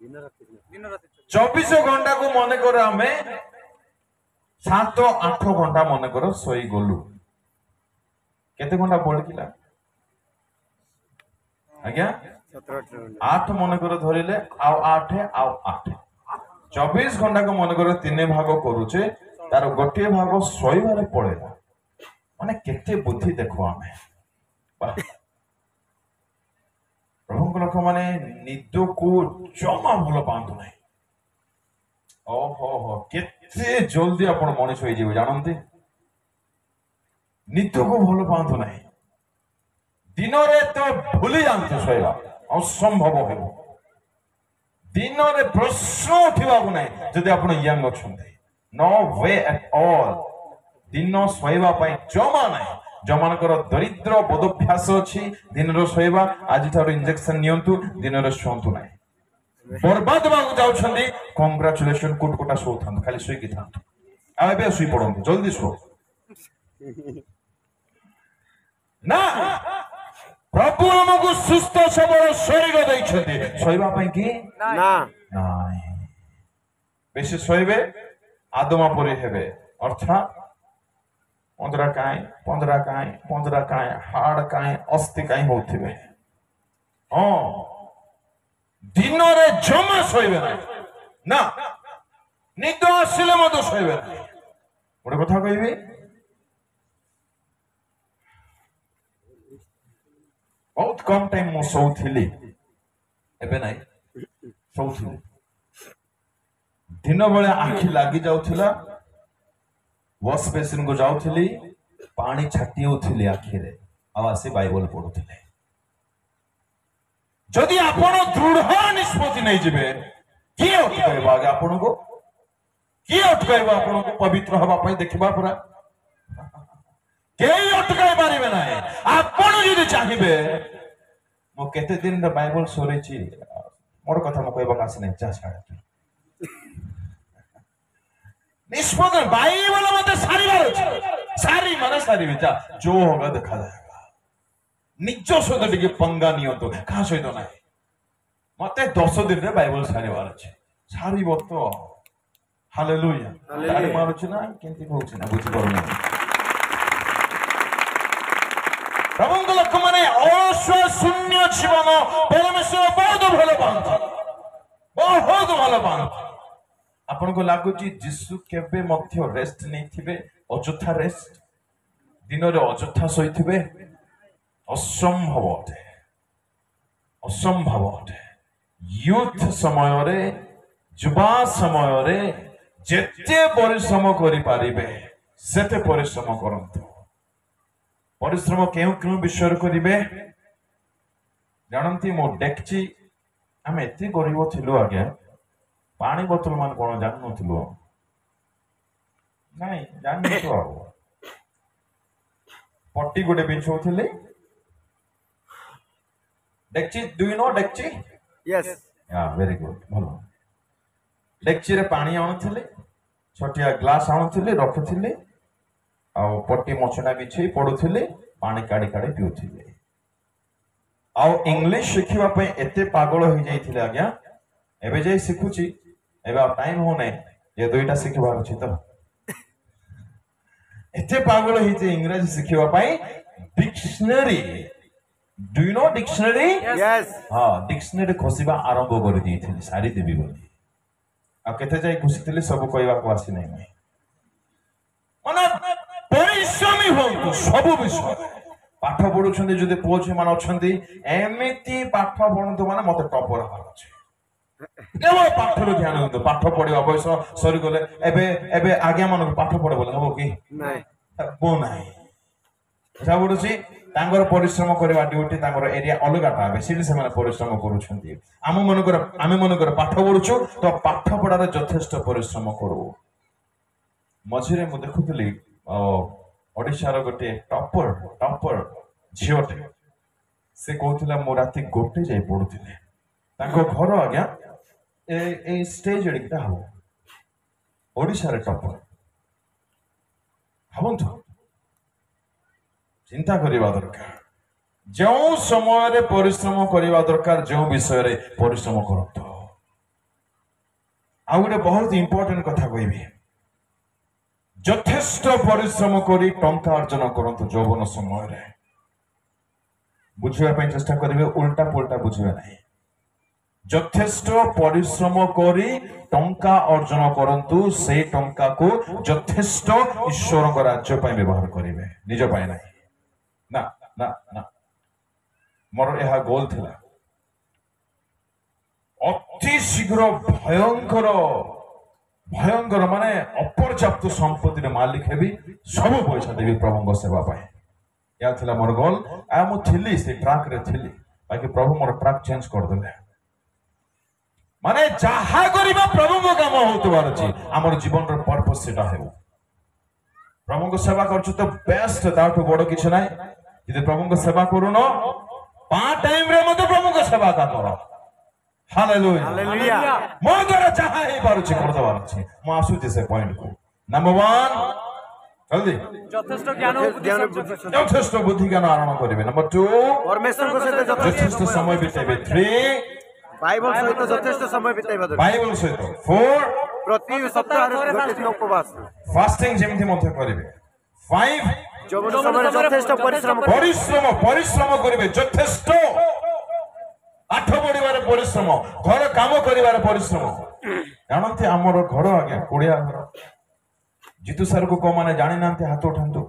दिन रात 24 घंटा को मन कर हमें 7-8 घंटा मन कर सोई गलु केते घंटा पड़किला आज्ञा 8 मन कर धरिले आउ 8 आउ 8 24 घंटा को मन कर 3 भाग करूचे तार गोटे भाग सोईबारे पड़ेला माने केते बुद्धि देखो आमे प्रभु लोक माने निद को जमा भल पांतु नहीं ओहो हो केते जल्दी आपण मनीष होई जीव जानंती निद को भल पांतु नहीं दिन रे तो भूली जानतु सोईबा असंभव हेबो दिन रे प्रश्न उठिबा को नहीं जदि आपण यंग अछंती नो वे एट ऑल दिन सोईबा पाई जमा नहीं जमानकर दरिद्र बोधभ्यास अच्छी दिन सोईबा आज ठार इंजेक्शन नियंतु दिन शुंतु ना बर्बाद जाऊँ कंग्राचुलेशन कुटकुटा शो था खाली शुई था शुई पड़ते जल्दी शो ना प्रभु आमको सुस्थ सबल शरीर देते शोवा कि ना बेसी शोबे आदमा परी हेबे अर्थात पंद्रा काई हाड़ काई अस्थि काई होते हाँ दिन रे जमा शोबे ना निद आसिले मत शोबे गोटे कथा कहबी बहुत कम टाइम मु शोथी एबे नहीं शोथी दिन बेले आखि लगी जाउथिला वॉश बेसिन को जाउथिली पानी छाटिउथिली आखि रे आवासी बाइबल पढुथिले जदि आपण दृढ़ निष्पत्ति नहीं जिबे की अटकाइबा आगे आपण को की अटकाइबा आपण को पवित्र हवा पई देखिबा पूरा केई अटकाइ पारिबे नाही आपण जदि ଚାହିଁବେ ମୁଁ କେତେ ଦିନରେ ବାଇବଲ ସରିଛି ମୋର କଥା ମୁଁ କହିବାକୁ ଆସିନି ଯା ଛାଡ଼ ନିଷ୍ପତ୍ତି ବାଇବଲ ମତେ ସାରିବାର ଅଛି ସାରି ମାନେ ସାରିବି ଯା ଯୋଉ ହୋଗା ଦେଖାଯାଏଗା ନିଜ ସହିତ ଟିକେ ପଙ୍ଗା ନିଅନ୍ତୁ କାହା ସହିତ ନାହିଁ ମତେ 10 ଦିନରେ ବାଇବଲ ସାରିବାର ଅଛି ସାରିବ ତ ହାଲେଲୁୟା ତାଳି ମାରୁଛି ନା କେମିତି କହୁଛି ନା ବୁଝିପାରୁନି ପ୍ରଭୁଙ୍କ ଲୋକମାନେ ଅଳସୁଆ ଶୂନ୍ୟ ଜୀବନ ପରମେଶ୍ୱର ବହୁତ ଭଲ ପାଆନ୍ତି ବହୁତ ଭଲ ପାଆନ୍ତି ଆପଣଙ୍କୁ ଲାଗୁଛି ଯୀଶୁ କେବେ ମଧ୍ୟ ରେଷ୍ଟ ନେଇଥିବେ ଅଯଥା ରେଷ୍ଟ ଦିନରେ ଅଯଥା ଶୋଇଥିବେ ଅସମ୍ଭବ ଅଟେ ଅସମ୍ଭବ ଅଟେ ୟୁଥ ସମୟରେ ଯୁବା ସମୟରେ ଯେତେ ପରିଶ୍ରମ କରିପାରିବେ ସେତେ ପରିଶ୍ରମ କରନ୍ତୁ ପରିଶ୍ରମ କେଉଁ କେଉଁ ବିଷୟରେ କରିବେ ଜାଣନ୍ତି ମୁଁ ଡେକ୍ଚି ଆମେ ଏତେ ଗରିବ ଥିଲୁ ଆଜ୍ଞା ପାଣି ବୋତଲ ମାନେ କଣ ଜାଣିନଥିଲୁ ନାଇଁ ଜାଣିନଥିଲୁ ଆଉ ପଟି ଗୋଟେ ବିଛଉଥିଲେ ଡେକ୍ଚି ଡୁ ୟୁ ନୋ ଡେକ୍ଚି यस ଭେରି ଗୁଡ୍ ଭଲ ଡେକ୍ଚିରେ ପାଣି ଆଣୁଥିଲେ ଛୋଟିଆ ଗ୍ଲାସ ଆଣୁଥିଲେ ରଖୁଥିଲେ ଆଉ ପଟି ମଛଣା ବିଛେଇ ପଡୁଥିଲେ ପାଣି କାଢି କାଢି ପିଉଥିଲେ ଆଉ ଇଂଲିଶ ଶିଖିବା ପାଇଁ ଏତେ ପାଗଳ ହେଇଯାଇଥିଲେ ଆଜ୍ଞା ଏବେ ଯାଇ ଶିଖୁଛି ଏବେ ଆଉ ଟାଇମ ହଉନାହିଁ ଏ ଦୁଇଟା ଶିଖିବାର ଅଛି ତ ଏତେ ପାଗଳ ହେଇଛି ଇଂରାଜୀ ଶିଖିବା ପାଇଁ dictionary do you know dictionary yes ହଁ ଡିକ୍ସନାରୀ ଖୋସିବା ଆରମ୍ଭ କରିଦେଇଥିଲି ସାରିଦେବି ବୋଲି ଆଉ କେତେ ଯାଇ ଖୁସିଥିଲି ସବୁ କହିବାକୁ ଆସିନାହିଁ ନାହିଁ ମାନେ ପରିଶ୍ରମୀ ହୁଅନ୍ତୁ ସବୁ ବିଷୟରେ ପାଠ ପଢୁଛନ୍ତି ଯଦି ପୁଅ ଝିଅ ମାନେ ଅଛନ୍ତି ଏମିତି ପାଠ ପଢନ୍ତୁ ମାନେ ମତେ ଟପର ହବାର ଅଛି କେବଳ ପାଠରୁ ଧ୍ୟାନ ଦିଅନ୍ତୁ ପାଠ ପଢିବା ବୟସ ସରିଗଲେ ଏବେ ଏବେ ଆଜ୍ଞା ମାନଙ୍କୁ ପାଠ ପଢେ ବୋଲେ ହବ କି नहीं ହେବ ନାହିଁ ବୁଝା ପଡୁଛି ତାଙ୍କର ପରିଶ୍ରମ କରିବା ଡ୍ୟୁଟି ତାଙ୍କର ଏରିଆ ଅଲଗାଟା ଏବେ ସେଠି ସେମାନେ ପରିଶ୍ରମ କରୁଛନ୍ତି ଆମେ ମନେକର ପାଠ ପଢୁଛୁ ତ ପାଠ ପଢାରେ ଯଥେଷ୍ଟ ପରିଶ୍ରମ କରୁ ମଝିରେ ମୁଁ ଦେଖୁଥିଲି ଓଡ଼ିଶାର ଗୋଟେ ଟପର ଝିଅଟେ ସେ କହୁଥିଲା ମୁଁ ରାତି 1 ଯାଇ ପଢୁଥିଲେ ତାଙ୍କ ଘର ଆଜ୍ଞା ଏଇ ଷ୍ଟେଜ ଏଡିକିଟା ହବ ଓଡ଼ିଶାରେ ଟପର ଭାବନ୍ତୁ ଚିନ୍ତା କରିବା ଦରକାର ଯେଉଁ ସମୟରେ ପରିଶ୍ରମ କରିବା ଦରକାର ଯେଉଁ ବିଷୟରେ ପରିଶ୍ରମ କରନ୍ତୁ ଆଉ ଗୋଟେ ବହୁତ ଇମ୍ପୋର୍ଟାଣ୍ଟ କଥା କହିବି ଯଥେଷ୍ଟ ପରିଶ୍ରମ କରି ଟଙ୍କା ଅର୍ଜନ କରନ୍ତୁ ଯୌବନ ସମୟରେ ବୁଝିବା ପାଇଁ ଚେଷ୍ଟା କରିବେ ଉଲ୍ଟା ପୁଲ୍ଟା ବୁଝିବେ ନାହିଁ ଯଥେଷ୍ଟ ପରିଶ୍ରମ କରି ଟଙ୍କା ଅର୍ଜନ କରନ୍ତୁ ସେଇ ଟଙ୍କାକୁ ଯଥେଷ୍ଟ ଈଶ୍ୱରଙ୍କ ରାଜ୍ୟ ପାଇଁ ବ୍ୟବହାର କରିବେ ନିଜ ପାଇଁ ନାହିଁ ନା ନା ନା ମୋର ଏହା ଗୋଲ ଥିଲା ଅତି ଶୀଘ୍ର ଭୟଙ୍କର ମାନେ ଅପର୍ଯ୍ୟାପ୍ତ ସମ୍ପତ୍ତିର ମାଲିକ ହେବି ସବୁ ପଇସା ଦେବି ପ୍ରଭୁଙ୍କ ସେବା ପାଇଁ ଏହା ଥିଲା ମୋର ଗୋଲ ଆଉ ମୁଁ ଥିଲି ସେ ଟ୍ରାକରେ ଥିଲି ବାକି ପ୍ରଭୁ ମୋର ଟ୍ରାକ୍ ଚେଞ୍ଜ କରିଦେଲେ ମାନେ ଯାହା କରିବା ପ୍ରଭୁଙ୍କ କାମ ହଉଥିବାର ଅଛି ଆମର ଜୀବନର ପର୍ପସ ସେଟା ହେବ ପ୍ରଭୁଙ୍କ ସେବା କରୁଛୁ ତ ବେଷ୍ଟ ତାଠୁ ବଡ କିଛି ନାହିଁ ଯଦି ପ୍ରଭୁଙ୍କ ସେବା କରୁନ ପାର୍ଟ ଟାଇମରେ ମଧ୍ୟ ପ୍ରଭୁଙ୍କ ସେବା କର ହାଲେଲୁୟା हालेलुया ମୋ ଦ୍ୱାରା ଯାହା ହେଇପାରୁଛି କରିଦେବାର ଅଛି ମୁଁ ଆସୁଛି ସେ ପଏଣ୍ଟକୁ ନମ୍ବର 1 ଜଲ୍ଦି ଯଥେଷ୍ଟ ଜ୍ଞାନ ଓ ବୁଦ୍ଧି ज्ञान ସଞ୍ଚୟ बुद्धि କରିବେ। ଯଥେଷ୍ଟ ବୁଦ୍ଧି ଜ୍ଞାନ ଆହରଣ କରିବେ ନମ୍ବର 2 परमेश्वर को सहित ଯଥେଷ୍ଟ ସମୟ ବିତେଇବେ 3 बाइबल सहित यथेष्ट समय बिताइबा दरकार ବାଇବଲ ସହିତ 4 प्रति सप्ताह गोटे दिन उपवास फास्टिंग ଯେମିତି ମଧ୍ୟ କରିବେ 5 जौवन समय यथेष्ट परिश्रम ପରିଶ୍ରମ କରିବେ ଯଥେଷ୍ଟ ପାଠ ପଢିବାରେ ପରିଶ୍ରମ ଘର କାମ କରିବାରେ ପରିଶ୍ରମ ଜାଣନ୍ତି ଆମର ଘର ଆଜ୍ଞା କୁଡ଼ିଆ ଘର ଜିତୁ ସାର୍ କୁ କୋଉମାନେ ଜାଣିନାହାନ୍ତି ହାତ ଉଠାନ୍ତୁ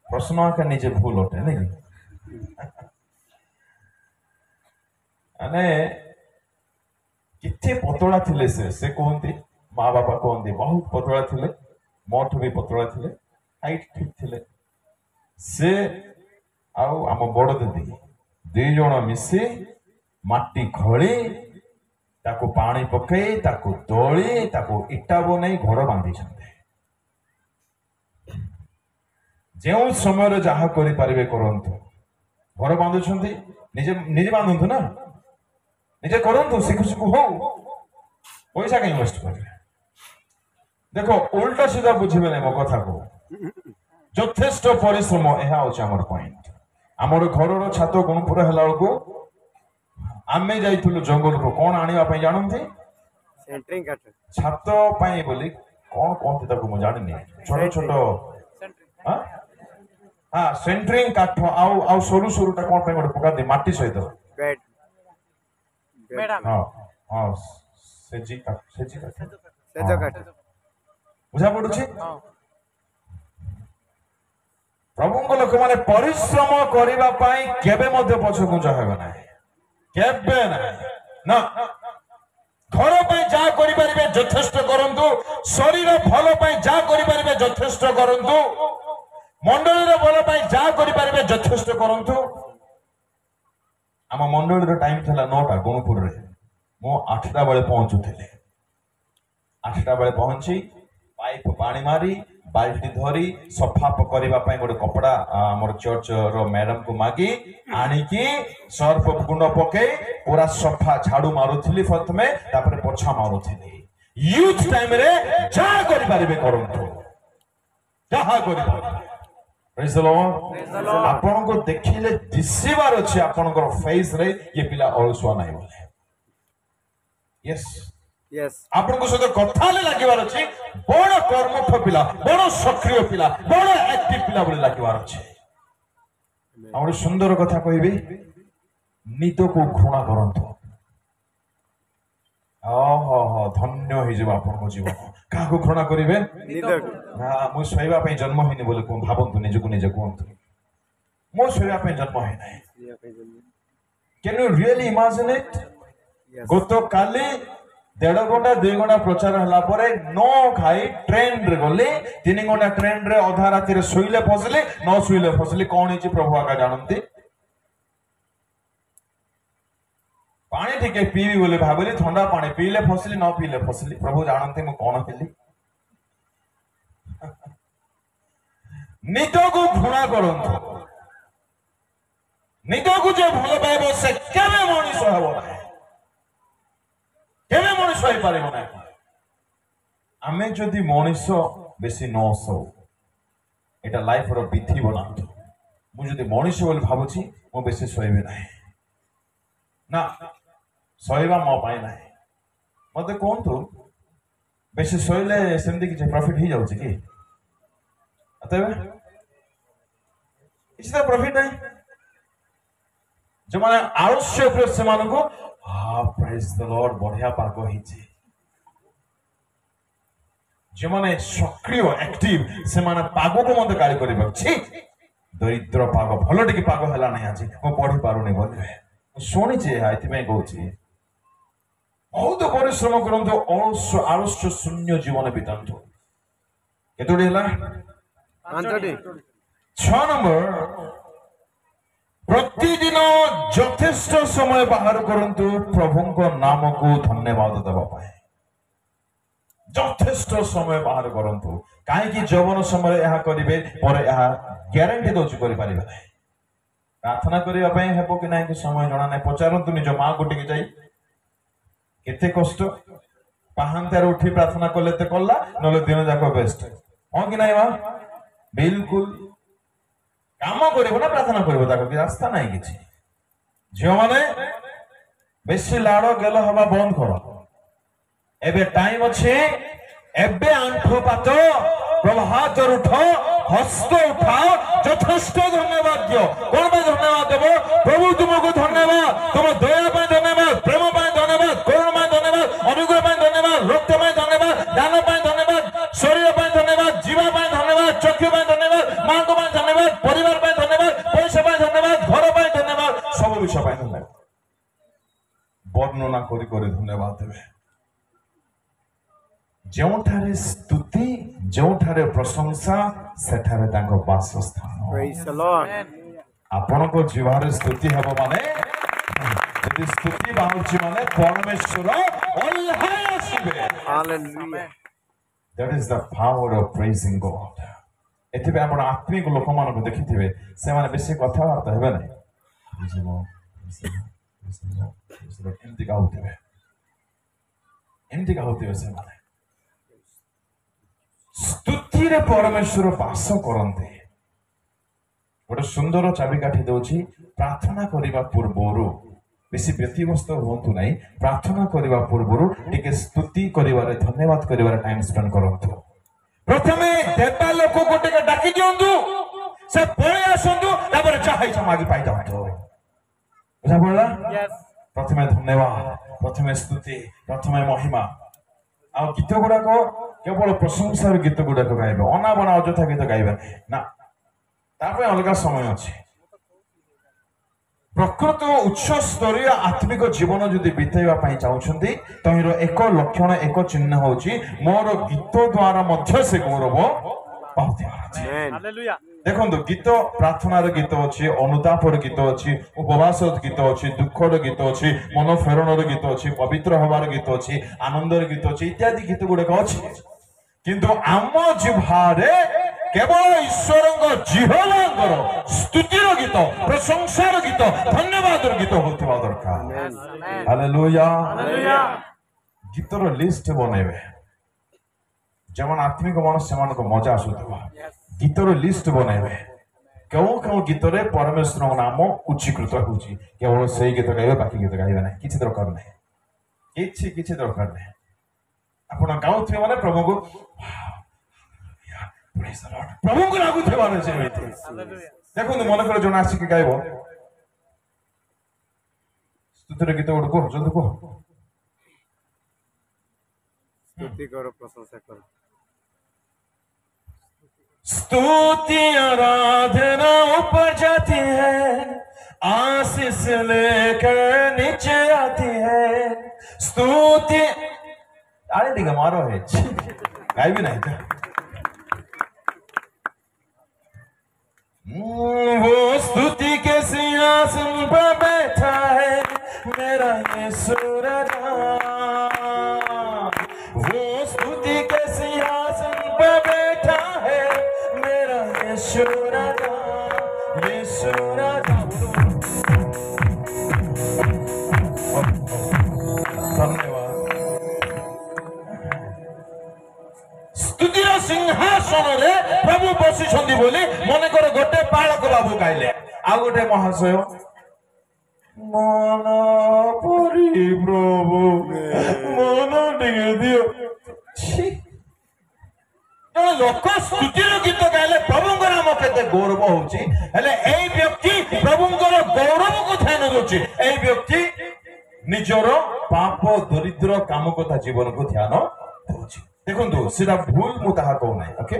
ପ୍ରଶ୍ନ ଆକା ନିଜେ ଭୁଲ ଅଟେ ନାଇଁ ମାନେ କେତେ ପତଳା ଥିଲେ ସେ କୁହନ୍ତି ମା ବାପା କୁହନ୍ତି ବହୁତ ପତଳା ଥିଲେ ମୋଠୁ ବି ପତଳା ଥିଲେ ହାଇଟ୍ ଠିକ ଥିଲେ ସେ ଆଉ ଆମ ବଡ ଦିଦି 2 ଜଣ ମିଶି ମାଟି ଖୋଳି ତାକୁ ପାଣି ପକେଇ ତାକୁ ଦଳି ତାକୁ ଇଟା ବନେଇ ଘର ବାନ୍ଧିଛନ୍ତି ଯେଉଁ ସମୟରେ ଯାହା କରିପାରିବେ କରନ୍ତୁ। ଘର ବାନ୍ଧୁଛନ୍ତି ନିଜେ ନିଜେ ବାନ୍ଧନ୍ତୁ ନା, ନିଜେ କରନ୍ତୁ, ଶିଖୁ ଶିଖୁ ହଉ, ପଇସା କାହିଁ ୱେଷ୍ଟ କରିବେ। ଦେଖ ଉଲ୍ଟା ସିଧା ବୁଝିବେ ନାହିଁ ମୋ କଥାକୁ। ଯଥେଷ୍ଟ ପରିଶ୍ରମ, ଏହା ହଉଛି ଆମର ପଏଣ୍ଟ। ଆମର ଘରର ଛାତ ଗୁଣପୁର ହେଲା ବେଳକୁ ଆମେ ଯାଇଥିଲୁ ଜଙ୍ଗଲରୁ କଣ ଆଣିବା ପାଇଁ ଜାଣନ୍ତି? सेंटरिंग काट ଛାତ ପାଇଁ ବୋଲି କଣ କହନ୍ତି ତାକୁ ମୁଁ ଜାଣିନି, ଛୋଟ ଛୋଟ ହଁ ସେଣ୍ଟ୍ରିଂ କାଠ ଆଉ ଆଉ ସରୁ ସରୁଟା କଣ ପାଇଁ ଗୋଟେ ପକାନ୍ତି ମାଟି ସହିତ। बेड मैडम ହଁ ହଁ ସେଜି କାଠ ସେଜି କାଠ से जो काट ବୁଝା ପଡୁଛି। ପ୍ରଭୁଙ୍କ ଲୋକମାନେ ପରିଶ୍ରମ କରିବା ପାଇଁ କେବେ ମଧ୍ୟ ପଛଘୁଞ୍ଚା ହେବେ ନାହିଁ, କେବେ ନାହିଁ ନା। ଘର ପାଇଁ ଯାହା କରିପାରିବେ ଯଥେଷ୍ଟ କରନ୍ତୁ, ଶରୀର ଭଲ ପାଇଁ ଯାହା କରିପାରିବେ ଯଥେଷ୍ଟ କରନ୍ତୁ, ମଣ୍ଡଳୀର ଭଲ ପାଇଁ ଯାହା କରିପାରିବେ ଯଥେଷ୍ଟ କରନ୍ତୁ। ଆମ ମଣ୍ଡଳୀର ଟାଇମ ଥିଲା 9ଟା ଗୁଣପୁରରେ, ମୁଁ 8ଟା ବେଳେ ପହଞ୍ଚୁଥିଲି। 8ଟା ବେଳେ ପହଞ୍ଚି ପାଇପ ପାଣି ମାରି ବାଲ୍ଟି ଧରି ସଫା କରିବା ପାଇଁ ଗୋଟେ କପଡା ଆମର ଚର୍ଚ୍ଚର ମ୍ୟାଡମକୁ ମାଗି ଆଣିକି ସର୍ଫ ଗୁଣ୍ଡ ପକେଇ ପୁରା ସଫା ଝାଡୁ ମାରୁଥିଲି ପ୍ରଥମେ, ତାପରେ ପୋଛା ମାରୁଥିଲି। ୟୁଥ ଟାଇମରେ ଯାହା କରିପାରିବେ କରନ୍ତୁ, ଯାହା କରିପାରିବେ। Praise the Lord. ଆପଣଙ୍କୁ ଦେଖିଲେ ଦିଶିବାର ଅଛି ଆପଣଙ୍କର ଫେସ ରେ ଏ ପିଲା ଅଳସୁଆ ନାହିଁ ବୋଲି। Yes. यस ଆପଣଙ୍କ ସହିତ କଥା ହେଲେ ଲାଗିବାର ଅଛି ବଡ କର୍ମଠ ପିଲା, ବଡ ସକ୍ରିୟ ପିଲା, ବଡ ଆକ୍ଟିଭ ପିଲା ବୋଲି ଲାଗିବାର ଅଛି। ଆଉ ଗୋଟେ ସୁନ୍ଦର କଥା କହିବି, ନିଦକୁ ଘୃଣା କରନ୍ତୁ। ଧନ୍ୟ ହେଇଯିବ ଆପଣଙ୍କ ଜୀବନ। କାହାକୁ ଘୃଣା କରିବେ? नीदर ମୁଁ ଶୋଇବା ପାଇଁ ଜନ୍ମ ହେଇନି ବୋଲି ଭାବନ୍ତୁ, ନିଜକୁ ନିଜେ କୁହନ୍ତୁ ମୁଁ ଶୋଇବା ପାଇଁ ଜନ୍ମ ହେଇନାହିଁ। Can you really imagine it? Yes ଗତକାଲି 1.5 ଘଣ୍ଟା 2 ଘଣ୍ଟା ପ୍ରଚାର ହେଲା ପରେ ନ ଖାଇ ଟ୍ରେନରେ ଗଲି, 3 ଘଣ୍ଟା ଟ୍ରେନରେ ଅଧା ରାତିରେ ଶୋଇଲେ ଫସିଲି, ନ ଶୋଇଲେ ଫସିଲି। କଣ ହେଇଛି ପ୍ରଭୁ ଆକା ଜାଣନ୍ତି। ପାଣି ଟିକେ ପିଇବି ବୋଲି ଭାବିଲି, ଥଣ୍ଡା ପାଣି ପିଇଲେ ଫସିଲି, ନ ପିଇଲେ ଫସିଲି। ପ୍ରଭୁ ଜାଣନ୍ତି ମୁଁ କଣ ହେଲି। ନିଦକୁ ଘୃଣା କରନ୍ତୁ। ନିଦକୁ ଯେ ଭଲ ପାଇବ ସେ କେବେ ମଣିଷ ହେବ ନାହିଁ, କେବେ ମଣିଷ ହେଇପାରିବ ନାହିଁ। ଆମେ ଯଦି ମଣିଷ ବେଶୀ ନ ଶୋଉ, ଏଟା ଲାଇଫର ବିଧି ବନାନ୍ତୁ। ମୁଁ ଯଦି ମଣିଷ ବୋଲି ଭାବୁଛି ମୁଁ ବେଶୀ ଶୋଇବି ନାହିଁ, ନା ଶୋଇବା ମୋ ପାଇଁ ନାହିଁ। ମତେ କୁହନ୍ତୁ, ବେଶୀ ଶୋଇଲେ ସେମିତି କିଛି ପ୍ରଫିଟ ହେଇଯାଉଛି କି? ତେବେ କିଛି ତ ପ୍ରଫିଟ ନାହିଁ। ଯେଉଁମାନେ ଆଳସ୍ୟ ପ୍ରିୟ ସେମାନଙ୍କୁ ପ୍ରେଜ୍ ଦ ଲର୍ଡ ବଢିଆ ପାଗ ହେଇଛି। ଯେଉଁମାନେ ସକ୍ରିୟ ଆକ୍ଟିଭ ସେମାନେ ପାଗକୁ ମଧ୍ୟ ଗାଳି କରିବେ, ଛି ଦରିଦ୍ର ପାଗ, ଭଲ ଟିକେ ପାଗ ହେଲା ନାହିଁ ଆଜି, ମୁଁ ପଢି ପାରୁନି ବୋଲିବେ। ମୁଁ ଶୁଣିଛି ଏହା, ଏଥିପାଇଁ କହୁଛି ବହୁତ ପରିଶ୍ରମ କରନ୍ତୁ, ଆଳସ୍ୟ ଶୂନ୍ୟ ଜୀବନ ବିତାନ୍ତୁ। କେତୋଟି ହେଲା? 5ଟି 6 ନମ୍ବର, ପ୍ରତିଦିନ ଯଥେଷ୍ଟ ସମୟ ବାହାର କରନ୍ତୁ ପ୍ରଭୁଙ୍କ ନାମକୁ ଧନ୍ୟବାଦ ଦେବା ପାଇଁ। ଯଥେଷ୍ଟ ସମୟ ବାହାର କରନ୍ତୁ। କାହିଁକି? ଯୌବନ ସମୟରେ ଏହା କରିବେ, ପରେ ଏହା ଗ୍ୟାରେଣ୍ଟି ଦଉଛି କରିପାରିବେ ନାହିଁ। ପ୍ରାର୍ଥନା କରିବା ପାଇଁ ହେବ କି ନାହିଁ କି ସମୟ ଜଣା ନାହିଁ। ପଚାରନ୍ତୁ ନିଜ ମାଆକୁ ଟିକେ ଯାଇ, କେତେ କଷ୍ଟ। ପାହାନ୍ତିଆରେ ଉଠି ପ୍ରାର୍ଥନା କଲେ ଏତେ କଲା, ନହେଲେ ଦିନ ଯାକ ବେଷ୍ଟ। ହଁ କି ନାହିଁ ମା? ବିଲକୁଲ। କାମ କରିବ ନା ପ୍ରାର୍ଥନା କରିବ, ତାକୁ କି ରାସ୍ତା ନାହିଁ କିଛି। ଝିଅମାନେ ବେଶୀ ଲାଡ଼ ଗେଲ ହବା ବନ୍ଦ କର। ଏବେ ଟାଇମ ଅଛି, ଏବେ ଆଣ୍ଠୁ ପାତ, ପ୍ରଭାତରୁ ଉଠ, ହସ୍ତ ଉଠାଅ, ଯଥେଷ୍ଟ ଧନ୍ୟବାଦ ଦିଅ। କଣ ପାଇଁ ଧନ୍ୟବାଦ ଦେବ? ପ୍ରଭୁ ତୁମକୁ ଧନ୍ୟବାଦ, ତୁମ ଦୟା ପାଇଁ ଧନ୍ୟବାଦ, ପ୍ରେମ ପାଇଁ ଧନ୍ୟବାଦ, କରୁଣା ପାଇଁ ଧନ୍ୟବାଦ, ଅନୁଗ୍ରହ ପାଇଁ ଧନ୍ୟବାଦ, ରକ୍ତ ପାଇଁ ଧନ୍ୟବାଦ, ଦାନ ପାଇଁ ଧନ୍ୟବାଦ, ଶରୀର ପାଇଁ ଧନ୍ୟବାଦ, ଜୀବା ପାଇଁ ଧନ୍ୟବାଦ, ଚକ୍ଷୁ ପାଇଁ ଧନ୍ୟବାଦ, ମାଙ୍କ ପାଇଁ ଧନ୍ୟବାଦ, ପରିବାର ପାଇଁ ଧନ୍ୟବାଦ, ପଇସା ପାଇଁ ଧନ୍ୟବାଦ, ଘର ପାଇଁ ଧନ୍ୟବାଦ, ସବୁ ବିଷୟ ପାଇଁ ଧନ୍ୟବାଦ। ବର୍ଣ୍ଣନା କରି କରି ଧନ୍ୟବାଦ ଦେବେ। ଯେଉଁଠାରେ ସ୍ତୁତି, ଯେଉଁଠାରେ ପ୍ରଶଂସା, ସେଠାରେ ତାଙ୍କ ବାସସ୍ଥାନ। प्रेज द लॉर्ड ଆପଣଙ୍କ ଜିହ୍ୱାରେ ସ୍ତୁତି ହେବ ମାନେ, ଯଦି ସ୍ତୁତି ବାହାରୁଛି ମାନେ ପରମେଶ୍ୱର ଓହ୍ଲାଇ ଆସିବେ। Hallelujah That is the power of praising God. एथिबे आपण आत्मिक लोक मानको देखिथिबे से माने बेसी कथाबार्ता हेबे नै एमती गाउथिबे से माने स्तुति रे परमेश्वर वास करते गोटे सुंदर चाबिकाठी दउछि प्रार्थना करिबा पूर्वरु बेसी व्यतिग्रस्त होंतु नहीं प्रार्थना करिबा पूर्वरु टिके स्तुति करिबारे धन्यवाद करिबारे टाइम स्पेंड करंतु प्रथमे देवता लोक गोटे के डाकी दियंतु से पळे आसंतु तापर चाहे मागी पाई जांतु बुझा पड़ला प्रथमे धन्यवाद प्रथमे स्तुति प्रथमे महिमा आ गीत गुडा को केवल प्रशंसार गीत गुडा को गाइबे अना बना अजथा गीत गाइबे ना तापे अलग समय अछि प्रकृत उच्च स्तरीय आत्मिक जीवन जदि बिताइबा पई चाहुछंती तहिर एक लक्षण एक चिन्ह होछि मोर गीत द्वारा मध्य से गौरव पाउथिबा हालेलुया देखंतु गीत प्रार्थनार गीत अछि अनुतापर गीत अछि उपवासर गीत अछि दुखर गीत अछि मन फेरणर गीत अछि पवित्र हबार गीत अछि आनंदर गीत अछि इत्यादि गीत गुडे अछि किंतु आम जिह्वारे केवल ईश्वर जिह्वार स्तुतिर गीत प्रशंसार गीत धन्यवादर गीत होथिबा दरकार हालेलुया गीतर लिस्ट बनेबे जमन आत्मिक मन सेमान को मजा आसुथबा गीतर लिस्ट बनेबे क्यों गीतरे परमेश्वर नाम उच्चीकृत होउची केवल सही गीत गाइबे बाकी गीत गाइबे नहीं किछि दरकार नहीं किछि दरकार नहीं आपण गाउथबे माने प्रभु को प्रभु को लागू थे माने से देखो मन कर जण आसी के गाइबो स्तुतिर गीत गुड को जल्दी को स्तुति करो प्रशंसा करो स्तुति आराधना ऊपर जाती है आशीष लेकर नीचे आती है स्तुति अरे दिखा मारो है गाय भी नहीं था वो स्तुति के सिंहासन पर बैठा है मेरा यीशु राजा वो स्तुति के सिंहासन पर बैठा है मेरा यीशु राजा धन्यवाद स्तुतिर सिंहासन रे प्रभु बसिछंती बोली मन कर गोटे पालक बाबू गाइले आ गोटे महाशय मन परि प्रभु मन टिके दियो लोक स्तुतिर गीत गाइले प्रभुଙ୍କ नाम केते गौरव होउची हेले एई व्यक्ति प्रभुଙ୍କର गौरव को ध्यान दोची एई व्यक्ति निजर पाप दरिद्र काम कथा जीवन को ध्यान दोची देखंतु सेटा भूल मु ताहा कहू नाही ओके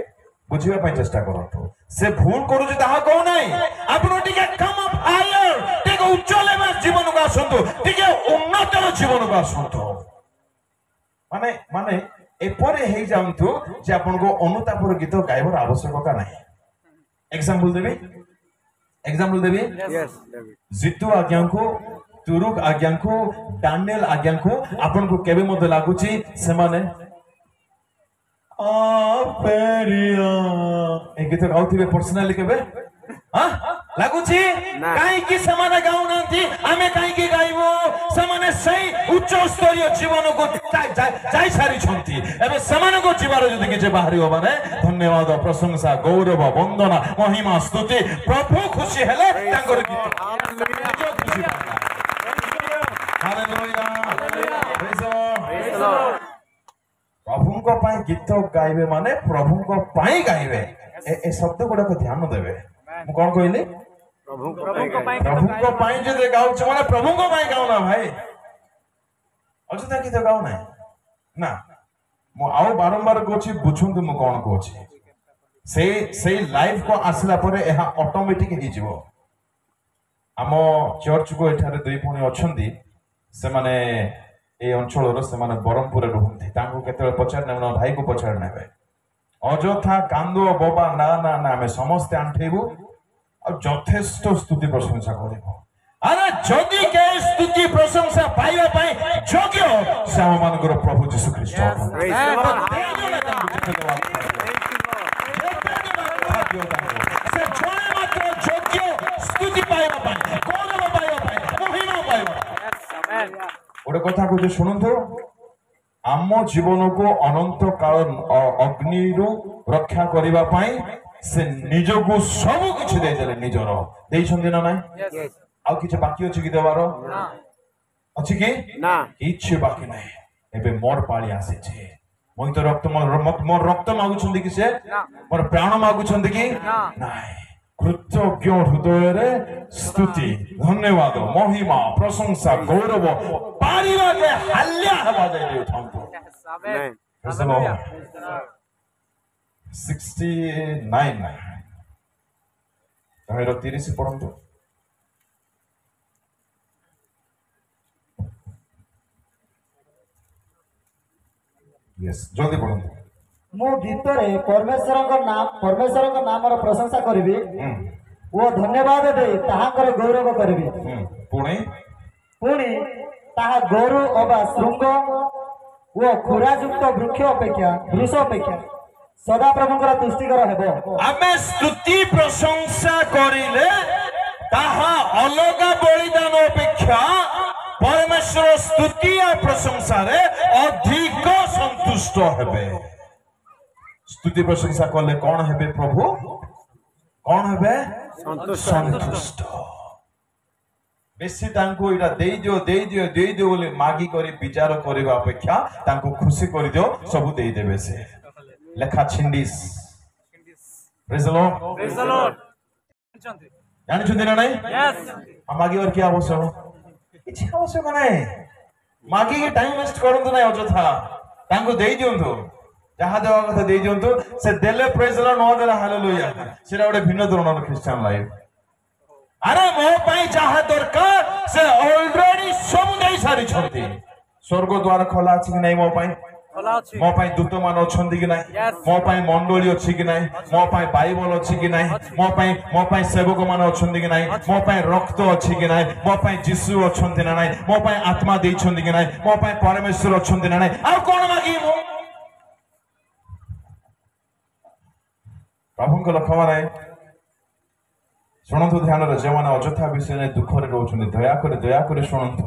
बुझिबा पई चेष्टा करंतु से भूल करूची ताहा कहू नाही आपण टिके कम अप हायर टिके उच्च लेवल जीवन को आसंतु टिके उन्नत जीवन को आसंतु माने एपरे हे जांतु जे आपन को अनुतापर गीत गाइबर आवश्यकता नाही एग्जांपल देबी यस डेविड जितु आज्ञा को तुरुक आज्ञा को डानियल आज्ञा को आपन को केबे मते लागुची से माने आपेरिया ए गीत गाउथिबे पर्सनली केबे हां लागुची काई की समाने गाउ नांती आमे काई की गाइबो समाने सही उच्च स्तरीय जीवन को जाई सारी छंती एबे समाने को जीवार जदि के जे बाहरी हो माने धन्यवाद प्रशंसा गौरव वंदना महिमा स्तुति प्रभु खुशी हेले तांकर गीत हालेलुया हालेलुया प्रभु को पाई गीत गाइबे माने प्रभु को पाई गाइबे ए शब्द गुडा को ध्यान देबे मु कोन कहली प्रभु को पाई जे गाउ छ माने प्रभु को पाई गाउ ना भाई अजता गीत गाउ ना ना मु आउ बारंबार कोछि बुझुंतु मु कोन कोछि से लाइफ को आसला परे एहा ऑटोमेटिक हि जिवो आम चर्च को एठारे दुई पुणी अछंती से माने ए अंचल रो से माने बरमपुर रहंती तांको केते पचार ने भाई को पचार नेबे अजथा कांदो बाबा ना ना ना हमें समस्त आंठेबु और यथेष्ट स्तुति प्रशंसा करिबो अरे जदि के स्तुति प्रशंसा पाइबा पई योग्य से हम मानकर प्रभु यीशु ख्रीष्ट ଦିଅ ତାଙ୍କୁ ସେ ଜଣେ ମାତ୍ର ଯୋଗ୍ୟ ସ୍ତୁତି ପାଇବା ପାଇଁ ଗୌରବ ପାଇବା ପାଇଁ ମହିମା ପାଇବା ଗୋଟେ କଥା କହୁଛି ଶୁଣନ୍ତୁ ଆମ ଜୀବନକୁ ଅନନ୍ତ କାଳ ଅଗ୍ନିରୁ ରକ୍ଷା କରିବା ପାଇଁ ସେ ନିଜକୁ ସବୁ କିଛି ଦେଇଦେଲେ ନିଜର ଦେଇଛନ୍ତି ନା ନାଇଁ ଆଉ କିଛି ବାକି ଅଛି କି ଦେବାର ଅଛି କି ନା କିଛି ବାକି ନାହିଁ ଏବେ ମୋର ପାଳି ଆସିଛି ମୁଁ ତ ରକ୍ତ ମୋର ରକ୍ତ ମାଗୁଛନ୍ତି କି ସେ ମୋର ପ୍ରାଣ ମାଗୁଛନ୍ତି କି ନାଇଁ କୃତଜ୍ଞ ହୃଦୟରେ ସ୍ତୁତି ଧନ୍ୟବାଦ ମହିମା ପ୍ରଶଂସା ଗୌରବ ପାରିବାରେ ହାଲ୍ୟା ହେବା ଯାଇ ଦେଉଥାନ୍ତୁ Amen. 69 ତମର 30 ପଢନ୍ତୁ यस जल्दी पढ़ो ମୁଁ ଗୀତରେ ପରମେଶ୍ୱରଙ୍କ ନାମର ପ୍ରଶଂସା କରିବି ଓ ଧନ୍ୟବାଦ ଦେଇ ତାହାଙ୍କର ଗୌରବ କରିବି ପୁଣି ତାହା ଗୋରୁ ଅବା ଶୃଙ୍ଗ ଓ ଖୁରାଯୁକ୍ତ ବୃକ୍ଷ ଅପେକ୍ଷା ସଦାପ୍ରଭୁଙ୍କର ତୁଷ୍ଟିକର ହେବ ଆମେ ସ୍ତୁତି ପ୍ରଶଂସା କରିଲେ ତାହା ଅଲଗା ବଳିଦାନ ଅପେକ୍ଷା परमेश्वर स्तुति और प्रशंसा रे अधिक संतुष्ट हेबे स्तुति प्रशंसा करले कौन हेबे प्रभु कौन हेबे संतुष्ट बेसी तांको इटा देई दियो बोले मागी करी विचार करबा अपेक्षा तांको खुशी करि दियो सब देई देबे से लेखा छिंडिस प्रेज द लॉर्ड जानि छुंदी ना नहीं यस मागी और क्या आवश्यक କିଛି आवश्यक ନାହିଁ ମାଗିକି ଟାଇମ ୱେଷ୍ଟ କରନ୍ତୁ ନାହିଁ ଅଯଥା ତାଙ୍କୁ ଦେଇ ଦିଅନ୍ତୁ ଯାହା ଦେବା କଥା ଦେଇ ଦିଅନ୍ତୁ ସେ ଦେଲେ ପ୍ରେଜ ଦ ଲର୍ଡ ନ ଦେଲେ ହାଲେଲୁୟା ସେଟା ଗୋଟେ ଭିନ୍ନ ଧରଣର ଖ୍ରୀଷ୍ଟିଆନ ଲାଇଫ ଆରେ ମୋ ପାଇଁ ଯାହା ଦରକାର ସେ ଅଲରେଡି ସବୁ ଦେଇ ସାରିଛନ୍ତି ସ୍ୱର୍ଗ ଦ୍ୱାର ଖୋଲା ଅଛି କି ନାହିଁ ମୋ ପାଇଁ ମୋ ପାଇଁ ଦୂତ ମାନ ଅଛନ୍ତି କି ନାହିଁ ମୋ ପାଇଁ ମଣ୍ଡଳୀ ଅଛି କି ନାହିଁ ମୋ ପାଇଁ ବାଇବଲ ଅଛି କି ନାହିଁ ମୋ ପାଇଁ ସେବକ ମାନେ ଅଛନ୍ତି କି ନାହିଁ ମୋ ପାଇଁ ରକ୍ତ ଅଛି କି ନାହିଁ ମୋ ପାଇଁ ଯୀଶୁ ଅଛନ୍ତି ନା ନାହିଁ ମୋ ପାଇଁ ଆତ୍ମା ଦେଇଛନ୍ତି କି ନାହିଁ ମୋ ପାଇଁ ପରମେଶ୍ୱର ଅଛନ୍ତି ନା ନାହିଁ ଆଉ କଣ ମାଗିବି ମୁଁ ପ୍ରଭୁଙ୍କ ଲୋକମାନେ ଶୁଣନ୍ତୁ ଧ୍ୟାନରେ ଯେଉଁମାନେ ଅଯଥା ବିଷୟରେ ଦୁଃଖରେ ରହୁଛନ୍ତି ଦୟାକରି ଶୁଣନ୍ତୁ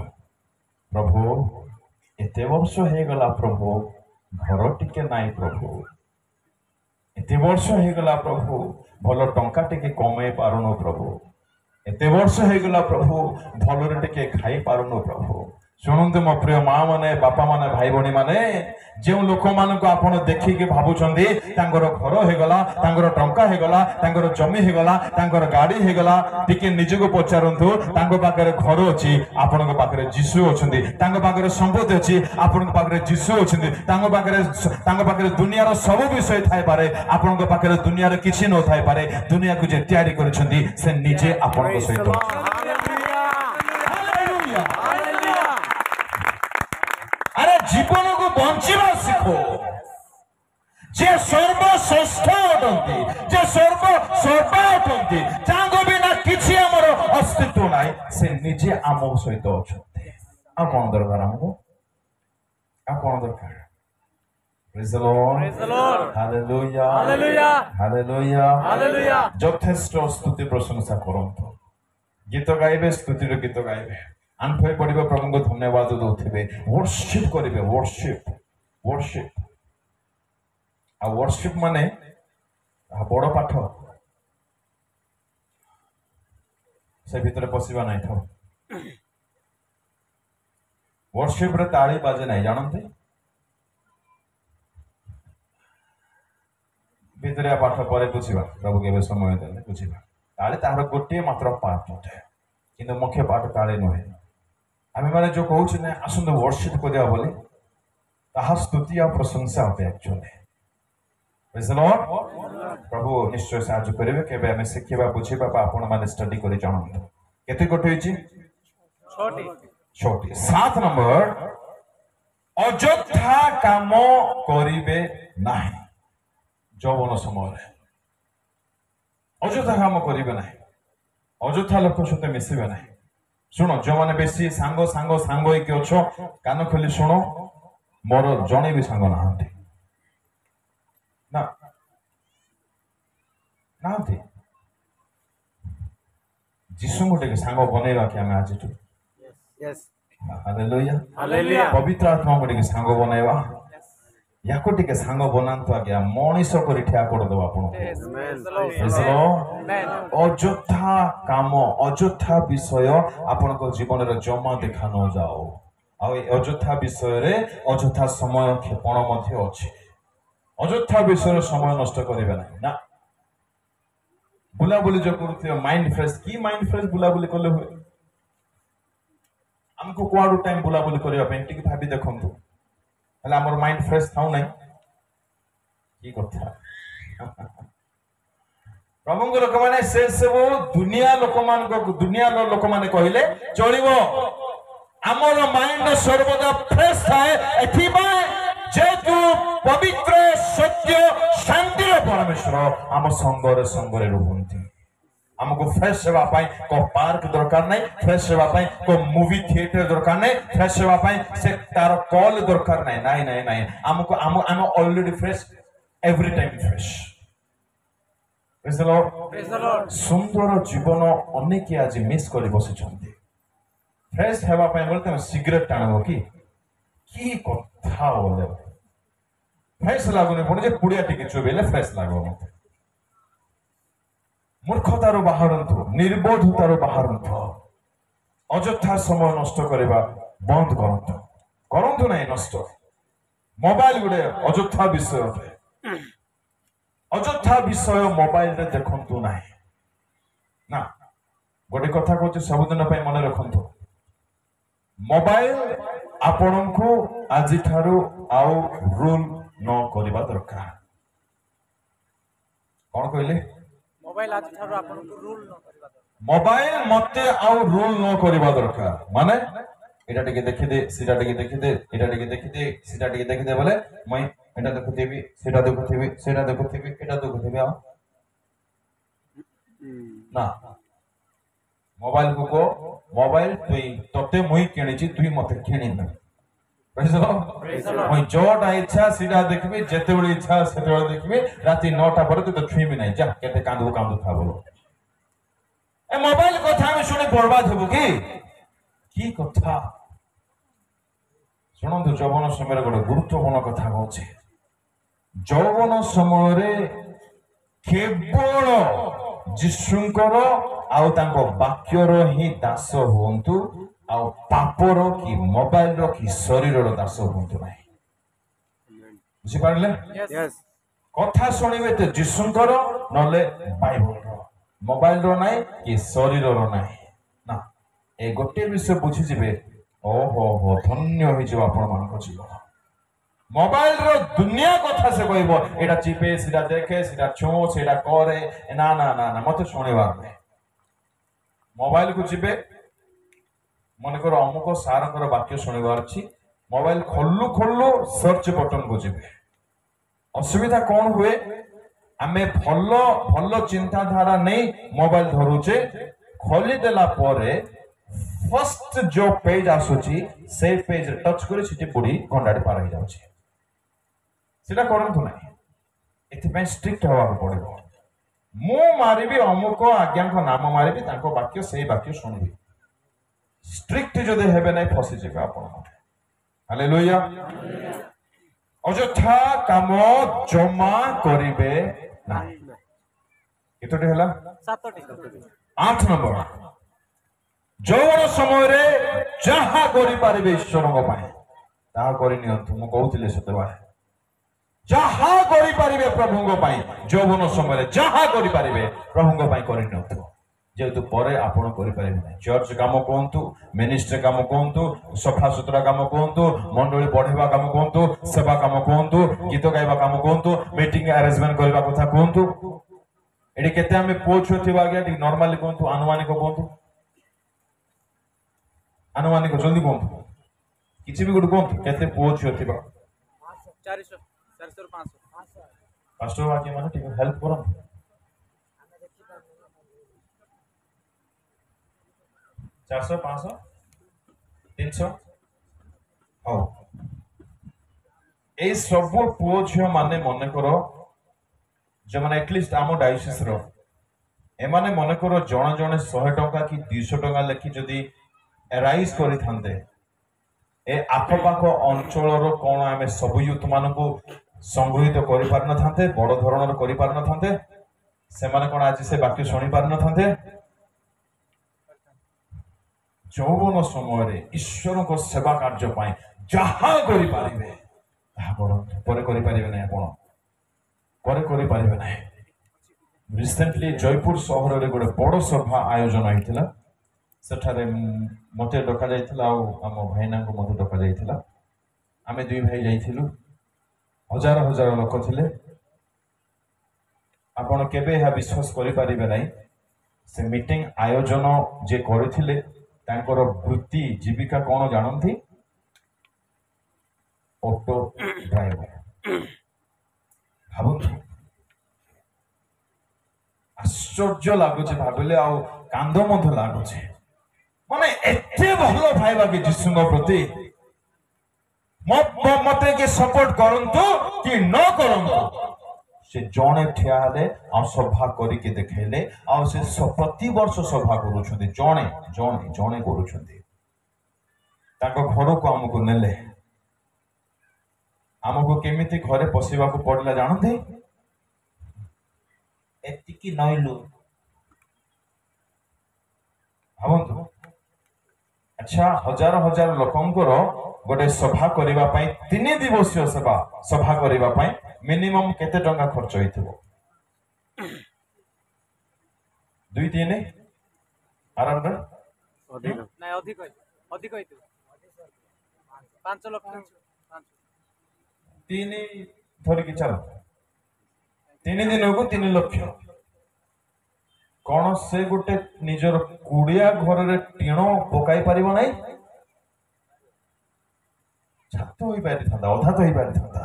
ପ୍ରଭୁ एते वर्ष हेगला प्रभु घर टिके नाई प्रभु एते वर्ष हेगला प्रभु भल टंका टिके कमे पारुनो प्रभु एते वर्ष हेगला प्रभु भलरे टिके खाई पारुनो प्रभु शुणुते मो प्रिय माँ माने बापा माने भाई भणी माने जो लोक मान आपण देखिके भावुचंदी तांगर घर हेगला तांगर टंका हेगला तांगर जमी हेगला तांगर गाड़ी हेगला टिके निजको पचारंतु तांको पाखरे घर अछि आपनको पाखरे जीसु अछंदी तांको पाखरे संपत्ति अछि आपनको पाखरे जीसु अछंदी तांको पाखरे दुनियार सब विषय थाई पारे आपनको पाखरे दुनियार किछि न थाई पारे दुनिया को जे तयारी करछंदी से निजे आपनको सहित जीवन को बंचिबा सिखो जे सर्वश्रेष्ठ अटंती जे सर्वसर्वा अटंती जांगो बिना किछि हमर अस्तित्व नाही से निजे आम सहित अछंती आ कोन दरकार हमको आ कोन दरकार praise the lord hallelujah hallelujah hallelujah hallelujah যথেষ্ট स्तुति प्रशंसा करंतो गीत गाइबे स्तुति रो गीत गाइबे आंफे पड़िबे प्रभु को धन्यवाद दउथिबे वर्शिप करिबे वर्शिप आ वर्शिप माने बड़ पाठ से भीतर पसिबा नाही था वर्शिप रे ताली बाजे नाही जानते भीतर पाठ पर बुझिबा प्रभु के समय देले बुझिबा ताली तार गोटे मात्र पाठ होते किंतु मुख्य पाठ ताली नहे आमे माने जो कहूछ ने आसुंद वर्शिप करिया बोले ताहा स्तुति आ प्रशंसा होते एक्चुअली प्रेज द लॉर्ड प्रभु निश्चय साहाय्य करिवे केबे हमें शिखिबा बुझिबा आपण माने स्टडी करि जानंत केते गोटे होइछि छोटी 7 नंबर अଯଥା काम करिवे नाही जौवन समय अଯଥା काम करिवे नाही अଯଥା लोक सहित मिसिबे नाही शुण जो मैंने बेसी सांग सांग सांग होइके अछो कान खोली शुण मोर जणे भी सांग ना ନାହାନ୍ତି ଯୀଶୁଙ୍କୁ ଟିକେ ସାଙ୍ଗ ବନେଇବା କି ଆମେ ଆଜିଠୁ Yes. Hallelujah Hallelujah. ପବିତ୍ର ଆତ୍ମାଙ୍କୁ ଟିକେ ସାଙ୍ଗ ବନେଇବା ୟାକୁ ଟିକେ ସାଙ୍ଗ ବନାନ୍ତୁ ଆଜ୍ଞା ମଣିଷ କରି ଠିଆ କରିଦେବ ଆପଣଙ୍କୁ Amen. Praise the Lord. ଅଯଥା କାମ ଅଯଥା ବିଷୟ ଆପଣଙ୍କ ଜୀବନରେ ଜମା ଦେଖା ନ ଯାଉ ଆଉ ଏ ଅଯଥା ବିଷୟରେ ଅଯଥା ସମୟ କ୍ଷେପଣ ମଧ୍ୟ ଅଛି ଅଯଥା ବିଷୟରେ ସମୟ ନଷ୍ଟ କରିବେ ନାହିଁ ନା ବୁଲାବୁଲି ଯୋଉ କରୁଥିବେ ମାଇଣ୍ଡ ଫ୍ରେଶ କି ମାଇଣ୍ଡ ଫ୍ରେଶ ବୁଲାବୁଲି କଲେ ହୁଏ ଆମକୁ କୁଆଡୁ ଟାଇମ ବୁଲାବୁଲି କରିବା ପାଇଁ ଟିକେ ଭାବି ଦେଖନ୍ତୁ ହେଲେ ଆମର ମାଇଣ୍ଡ ଫ୍ରେଶ ଥାଉ ନାହିଁ କି କଥା ପ୍ରଭୁଙ୍କ ଲୋକମାନେ ସେ ସବୁ ଦୁନିଆ ଲୋକମାନେ କହିଲେ ଚଳିବ ଆମର ମାଇଣ୍ଡ ସର୍ବଦା ଫ୍ରେଶ ଥାଏ ଏଥିପାଇଁ ଯେହେତୁ ପବିତ୍ର ସତ୍ୟ ଶାନ୍ତିର ପରମେଶ୍ୱର ଆମ ସଙ୍ଗରେ ରୁହନ୍ତି ଆମକୁ ଫ୍ରେଶ ହେବା ପାଇଁ କୋ ପାର୍କ ଦରକାର ନାହିଁ ଫ୍ରେଶ ହେବା ପାଇଁ କୋ ମୁଭି ଥିଏଟର ଦରକାର ନାହିଁ ଫ୍ରେଶ ହେବା ପାଇଁ ସେ ତାର କଲ୍ ଦରକାର ନାହିଁ ନାଇଁ ଆମକୁ ଆମେ already fresh every time fresh Praise the Lord. Praise the Lord. ସୁନ୍ଦର ଜୀବନ ଅନେକ ଆଜି ମିସ୍ କରି ବସିଛନ୍ତି ଫ୍ରେଶ ହେବା ପାଇଁ ବୋଲେ ତମେ ସିଗାରେଟ ଟାଣିବ କି କଥା ବୋଲେ ଫ୍ରେଶ ଲାଗୁନି ପୁଣି ଯେ ପୁଡ଼ିଆ ଟିକେ ଚୋବେଇଲେ ଫ୍ରେଶ ଲାଗିବ ମତେ ମୂର୍ଖତାରୁ ବାହାରନ୍ତୁ ନିର୍ବୋଧତାରୁ ବାହାରନ୍ତୁ ଅଯଥା ସମୟ ନଷ୍ଟ କରିବା ବନ୍ଦ କରନ୍ତୁ ନାହିଁ ନଷ୍ଟ ମୋବାଇଲ ଗୋଟେ ଅଯଥା ବିଷୟ ଅଟେ ଅଯଥା ବିଷୟ ମୋବାଇଲରେ ଦେଖନ୍ତୁ ନାହିଁ ନା ଗୋଟେ କଥା କହୁଛି ସବୁଦିନ ପାଇଁ ମନେ ରଖନ୍ତୁ ମୋବାଇଲ ଆପଣଙ୍କୁ ଆଜିଠାରୁ ଆଉ ରୁଲ ନ କରିବା ଦରକାର କଣ କହିଲେ ମୋବାଇଲ ଆଜିଠାରୁ ଆପଣଙ୍କୁ ରୁଲ ନ କରିବା ଦରକାର ମୋବାଇଲ ମତେ ଆଉ ରୁଲ ନ କରିବା ଦରକାର ମାନେ এটা ଟିକେ ଦେଖିଦେ ସେଟା ଟିକେ ଦେଖିଦେ এটা ଟିକେ ଦେଖିଦେ ସେଟା ଟିକେ ଦେଖିଦେ ବୋଲେ ମୁଁ এটা ଦେଖୁଥିବି ସେଟା ଦେଖୁଥିବି ସେଟା ଦେଖୁଥିବି এটা ଦେଖୁଥିବି ଆଉ ନା ମୋବାଇଲ କୁ ମୋବାଇଲ ତତେ ମୁଇ କିଣିଛି ତୁଇ ମତେ କିଣିନା ମୁଇ ଯୋଉଟା ଇଚ୍ଛା ସେଟା ଦେଖିବି ଯେତେବେଳେ ଇଚ୍ଛା ସେତେବେଳେ ଦେଖିବି ରାତି 9ଟା ପରେ ତୁ ତ ଛୁଇଁବି ନାହିଁ ଯା କେତେ କାନ୍ଦୁ ଥା ବୋଲ ଏ ମୋବାଇଲ କଥା ଆମେ ଶୁଣି ବର୍ବାଦ ହେବୁ କି କଥା ଶୁଣନ୍ତୁ ଯୌବନ ସମୟରେ ଗୋଟେ ଗୁରୁତ୍ୱପୂର୍ଣ୍ଣ କଥା କହୁଛି ଯୌବନ ସମୟରେ କେବଳ ଯୀଶୁଙ୍କର ଆଉ ତାଙ୍କ ବାକ୍ୟର ହିଁ ଦାସ ହୁଅନ୍ତୁ ଆଉ ପାପର କି ମୋବାଇଲର କି ଶରୀରର ଦାସ ହୁଅନ୍ତୁ ନାହିଁ ବୁଝିପାରିଲେ Yes. କଥା ଶୁଣିବେ ତ ଯୀଶୁଙ୍କର ନହେଲେ ବାଇବଲର ମୋବାଇଲର ନାହିଁ କି ଶରୀରର ନାହିଁ ନା ଏ ଗୋଟିଏ ବିଷୟ ବୁଝିଯିବେ ଓହୋ ଧନ୍ୟ ହେଇଯିବ ଆପଣମାନଙ୍କ ଜୀବନ ମୋବାଇଲର ଦୁନିଆ କଥା ସେ କହିବ ଏଇଟା ଚିପେ ସେଟା ଦେଖେ ସେଟା ଛୁଁ ସେଟା କରେ ନା ମତେ ଶୁଣିବାର ନାହିଁ ମୋବାଇଲକୁ ଯିବେ ମନେକର ଅମୁକ ସାରଙ୍କର ବାକ୍ୟ ଶୁଣିବାର ଅଛି ମୋବାଇଲ ଖୋଲୁ ସର୍ଚ୍ଚ ବଟନକୁ ଯିବେ ଅସୁବିଧା କଣ ହୁଏ ଆମେ ଭଲ ଚିନ୍ତାଧାରା ନେଇ ମୋବାଇଲ ଧରୁଛେ ଖୋଲିଦେଲା ପରେ ଫର୍ଷ୍ଟ ଯୋଉ ପେଜ ଆସୁଛି ସେଇ ପେଜ ଟଚ୍ କରି ସେଠି ବୁଢୀ ଘଣ୍ଟାଟେ ପାର ହେଇଯାଉଛି ସେଟା କରନ୍ତୁ ନାହିଁ ଏଥିପାଇଁ ଷ୍ଟ୍ରିକ୍ଟ ହେବାକୁ ପଡିବ ମୁଁ ମାରିବି ଅମୁକ ଆଜ୍ଞାଙ୍କ ନାମ ମାରିବି ତାଙ୍କ ବାକ୍ୟ ସେଇ ବାକ୍ୟ ଶୁଣିବି ଷ୍ଟ୍ରିକ୍ଟ ଯଦି ହେବେ ନାହିଁ ଫସିଯିବେ ଆପଣ ହାଲେଲୁୟା ଅଯଥା କାମ ଜମା କରିବେ ନାହିଁ କେତୋଟି ହେଲା 7ଟି 8 ନମ୍ବର ଯୌବନ ସମୟରେ ଯାହା କରିପାରିବେ ଈଶ୍ୱରଙ୍କ ପାଇଁ ତାହା କରିନିଅନ୍ତୁ ମୁଁ କହୁଥିଲି ସେତେବେଳେ ଯାହା କରିପାରିବେ ପ୍ରଭୁଙ୍କ ପାଇଁ ଯୌବନ ସମୟରେ ଯାହା କରିପାରିବେ ପ୍ରଭୁଙ୍କ ପାଇଁ କରିନିଅନ୍ତୁ ଯେହେତୁ ପରେ ଆପଣ କରିପାରିବେ ନାହିଁ ଚର୍ଚ୍ଚ କାମ କୁହନ୍ତୁ ମିନିଷ୍ଟ୍ରି କାମ କୁହନ୍ତୁ ସଫାସୁତୁରା କାମ କୁହନ୍ତୁ ମଣ୍ଡଳୀ ବଢେଇବା କାମ କୁହନ୍ତୁ ସେବା କାମ କୁହନ୍ତୁ ଗୀତ ଗାଇବା କାମ କୁହନ୍ତୁ ମିଟିଂ ଆରେଞ୍ଜମେଣ୍ଟ କରିବା କଥା କୁହନ୍ତୁ ଏଠି କେତେ ଆମେ ପୁଅ ଛୁଅ ଥିବା ଆଜ୍ଞା ଟିକେ ନର୍ମାଲି କୁହନ୍ତୁ ଆନୁମାନିକ କୁହନ୍ତୁ ଆନୁମାନିକ ଜଲ୍ଦି କୁହନ୍ତୁ କିଛି ବି ଗୋଟେ କୁହନ୍ତୁ କେତେ ପୁଅ ଝିଅ ଥିବା 400 400 500 ପାଷ୍ଟର ବାକି ମାନେ ଟିକେ ହେଲ୍ପ କରନ୍ତୁ 400 500 300 ହଉ ଏଇ ସବୁ ପୁଅ ଝିଅ ମାନେ ମନେ କର ଯେଉଁମାନେ ଆଟଲିଷ୍ଟ ଆମ ଡାଇସିସର एमाने मनकर जड़े जड़े 100 टंका कि 200 टंका लेखि जदि एराइज करिथांते ए आखपाख अंचल कौन आम सब यूथ मान संगृहित कर पार न बड़ धरण कर पार न से कौन आज से वाक्य शुणी पार न यौवन समय ईश्वर को सेवा कार्य जहाँ करें रिसेंटली जयपुर सहर में गोटे बड़ सभा आयोजन होता सेठारे मत डक आम भाईना को मत डक आम दुई भाई जाइलु हजार हजार लोक थे आपण केबे यह विश्वास करें ना से मीटिंग आयोजन जे करथिले तांकर वृत्ति जीविका कौन जानती ऑटो ड्राइवर भावतु आश्चर्य लगुच भाविले आ कांद लगुच माने एते भलो भाईबा कि जीसु प्रति मते के सपोर्ट करंतु कि न करंतु से जणे ठिया हेले आ सभा करिके देखेले आ से प्रति वर्ष सभा करूछथि जणे जणे जणे करूछथि ताको घर को हमको नेले हमको केमिति घरे पसिबा को पड़ला जानते एतिकी नइलु भावंतु अच्छा हजार हजार लोकंकर गोटे सभा करिबा पई 3 दिवसीय सभा करिबा पई मिनिमम केते टंका खर्च होइथिबो 2-3 आराम रे अधिक नहीं अधिक अधिक होइतो 5 लाख 3 थोड़ी की चलो 3 दिन को 3 लाख कौन से गोटे निजर कुड़िया घर रे टीण पकाई पारिबो नै छात होई पारि थांदा अधा तो होई पारि थांदा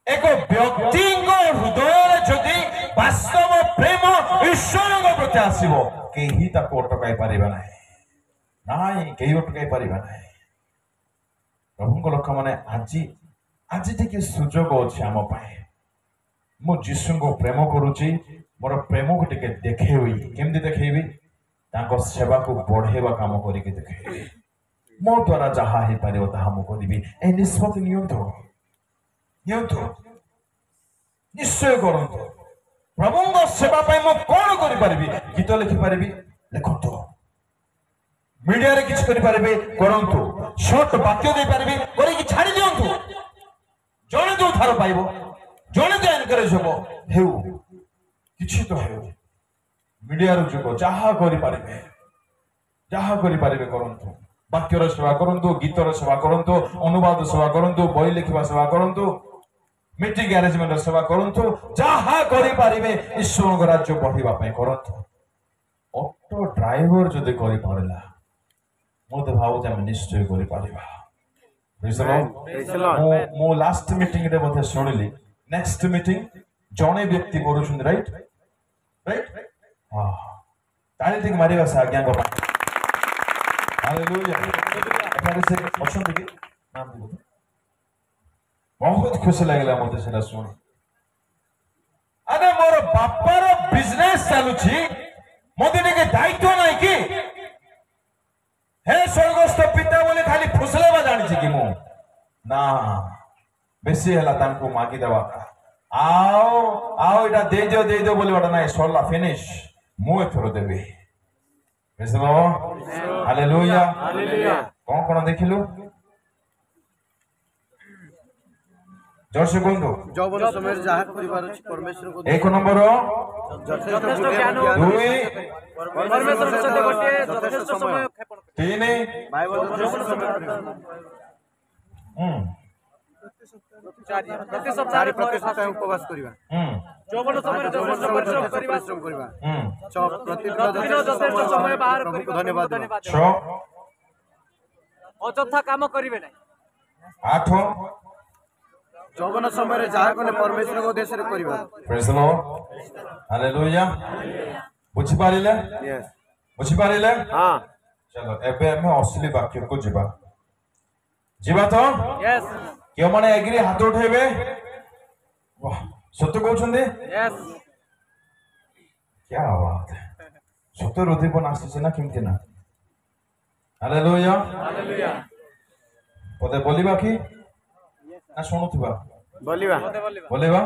एक व्यक्ति हृदय जदि वास्तव प्रेम ईश्वर प्रति आसो कहीं ताको अटकाई पारिबा नाही नाई कहीं अटकाई पारिबा नाही प्रभु लोक मैंने आज आज टे सुजोग अच्छे आम मु जीशु को प्रेम करुच्ची मोर प्रेम को टे देखेबी केमती देखेबी सेवा को बढ़ेवा काम करके देखेबी मो द्वारा जहाँ हो पार ताहा मु करी ए निष्पत्ति नियंतु निश्चय करंतु प्रभु सेवा मु कौन करि गीत लिखिपारि लिखतु मीडिया रे किछ करि पारिबे करंतु शॉर्ट वाक्य दे पारिबे करिक छाड़ी दियंतु जणे जो थार पाइबो जणे जो एनकरेज होबो हेउ किछि तो हेउ मीडिया रो जुगो जहाँ करि पारिबे करंतु वाक्यर सेवा करंतु गीतर सेवा करंतु अनुवाद सेवा करंतु बही लिखिबा सेवा करंतु मीटिंग अरेंजमेंट सेवा करंतु जहाँ करि पारिबे ईश्वर राज्य बढ़िबा पय करंतु ऑटो ड्राइवर जदि करि पारला मत भाव आम निश्चय कर लास्ट मीटिंग रे बोधे शुणिली नेक्स्ट मीटिंग जड़े व्यक्ति करुछन राइट राइट हां ताली ठीक मारिबा से आज्ञा को हालेलुया एठारे से अछन कि नाम दिबो बहुत खुशी लागला मते सेला सुनी अरे मोर बापार बिजनेस चालुछि मते टिके दायित्व नै कि हे स्वर्गस्थ पिता बोले खाली फुसलेबा जानी कि मु ना बेसी हला तांको मागी देवा आओ आओ इटा दे दियो बोले बड़ा ना सरला फिनिश मु एथरो देबे praise the lord hallelujah hallelujah कोन कोन देखिलु जोर से बोलदो जौवन समय जहाँ परिवार अछि परमेश्वर को एक नंबर यथेष्ट ज्ञान दुई परमेश्वर सते गोटे यथेष्ट समय क्षेपण तीन बाइबल चारि प्रति सप्ताह उपवास करिबा जौवन समय यथेष्ट परिश्रम करिबा प्रतिदिन यथेष्ट समय बाहर प्रभुको धन्यवाद छ अଯଥା काम करिवे नै आठ जौवन समय जहाँ कने परमेश्वर को उद्देश्य करिबा प्रेज द लॉर्ड हालेलुया बुझि पारिले यस बुझि पारिले हां चलो एबे हम असली वाक्य को जीवा तो यस क्यों माने एग्री हाथ उठेबे वाह सत्य कहउछन दे यस क्या बात है ସତରେ ଉଦ୍ଦୀପନ ଆସୁଛି ନା କେମିତି ନା ହାଲେଲୁୟା ପଦେ ବୋଲିବା କି ନା ଶୁଣୁଥିବା बोलिबा बोलेवा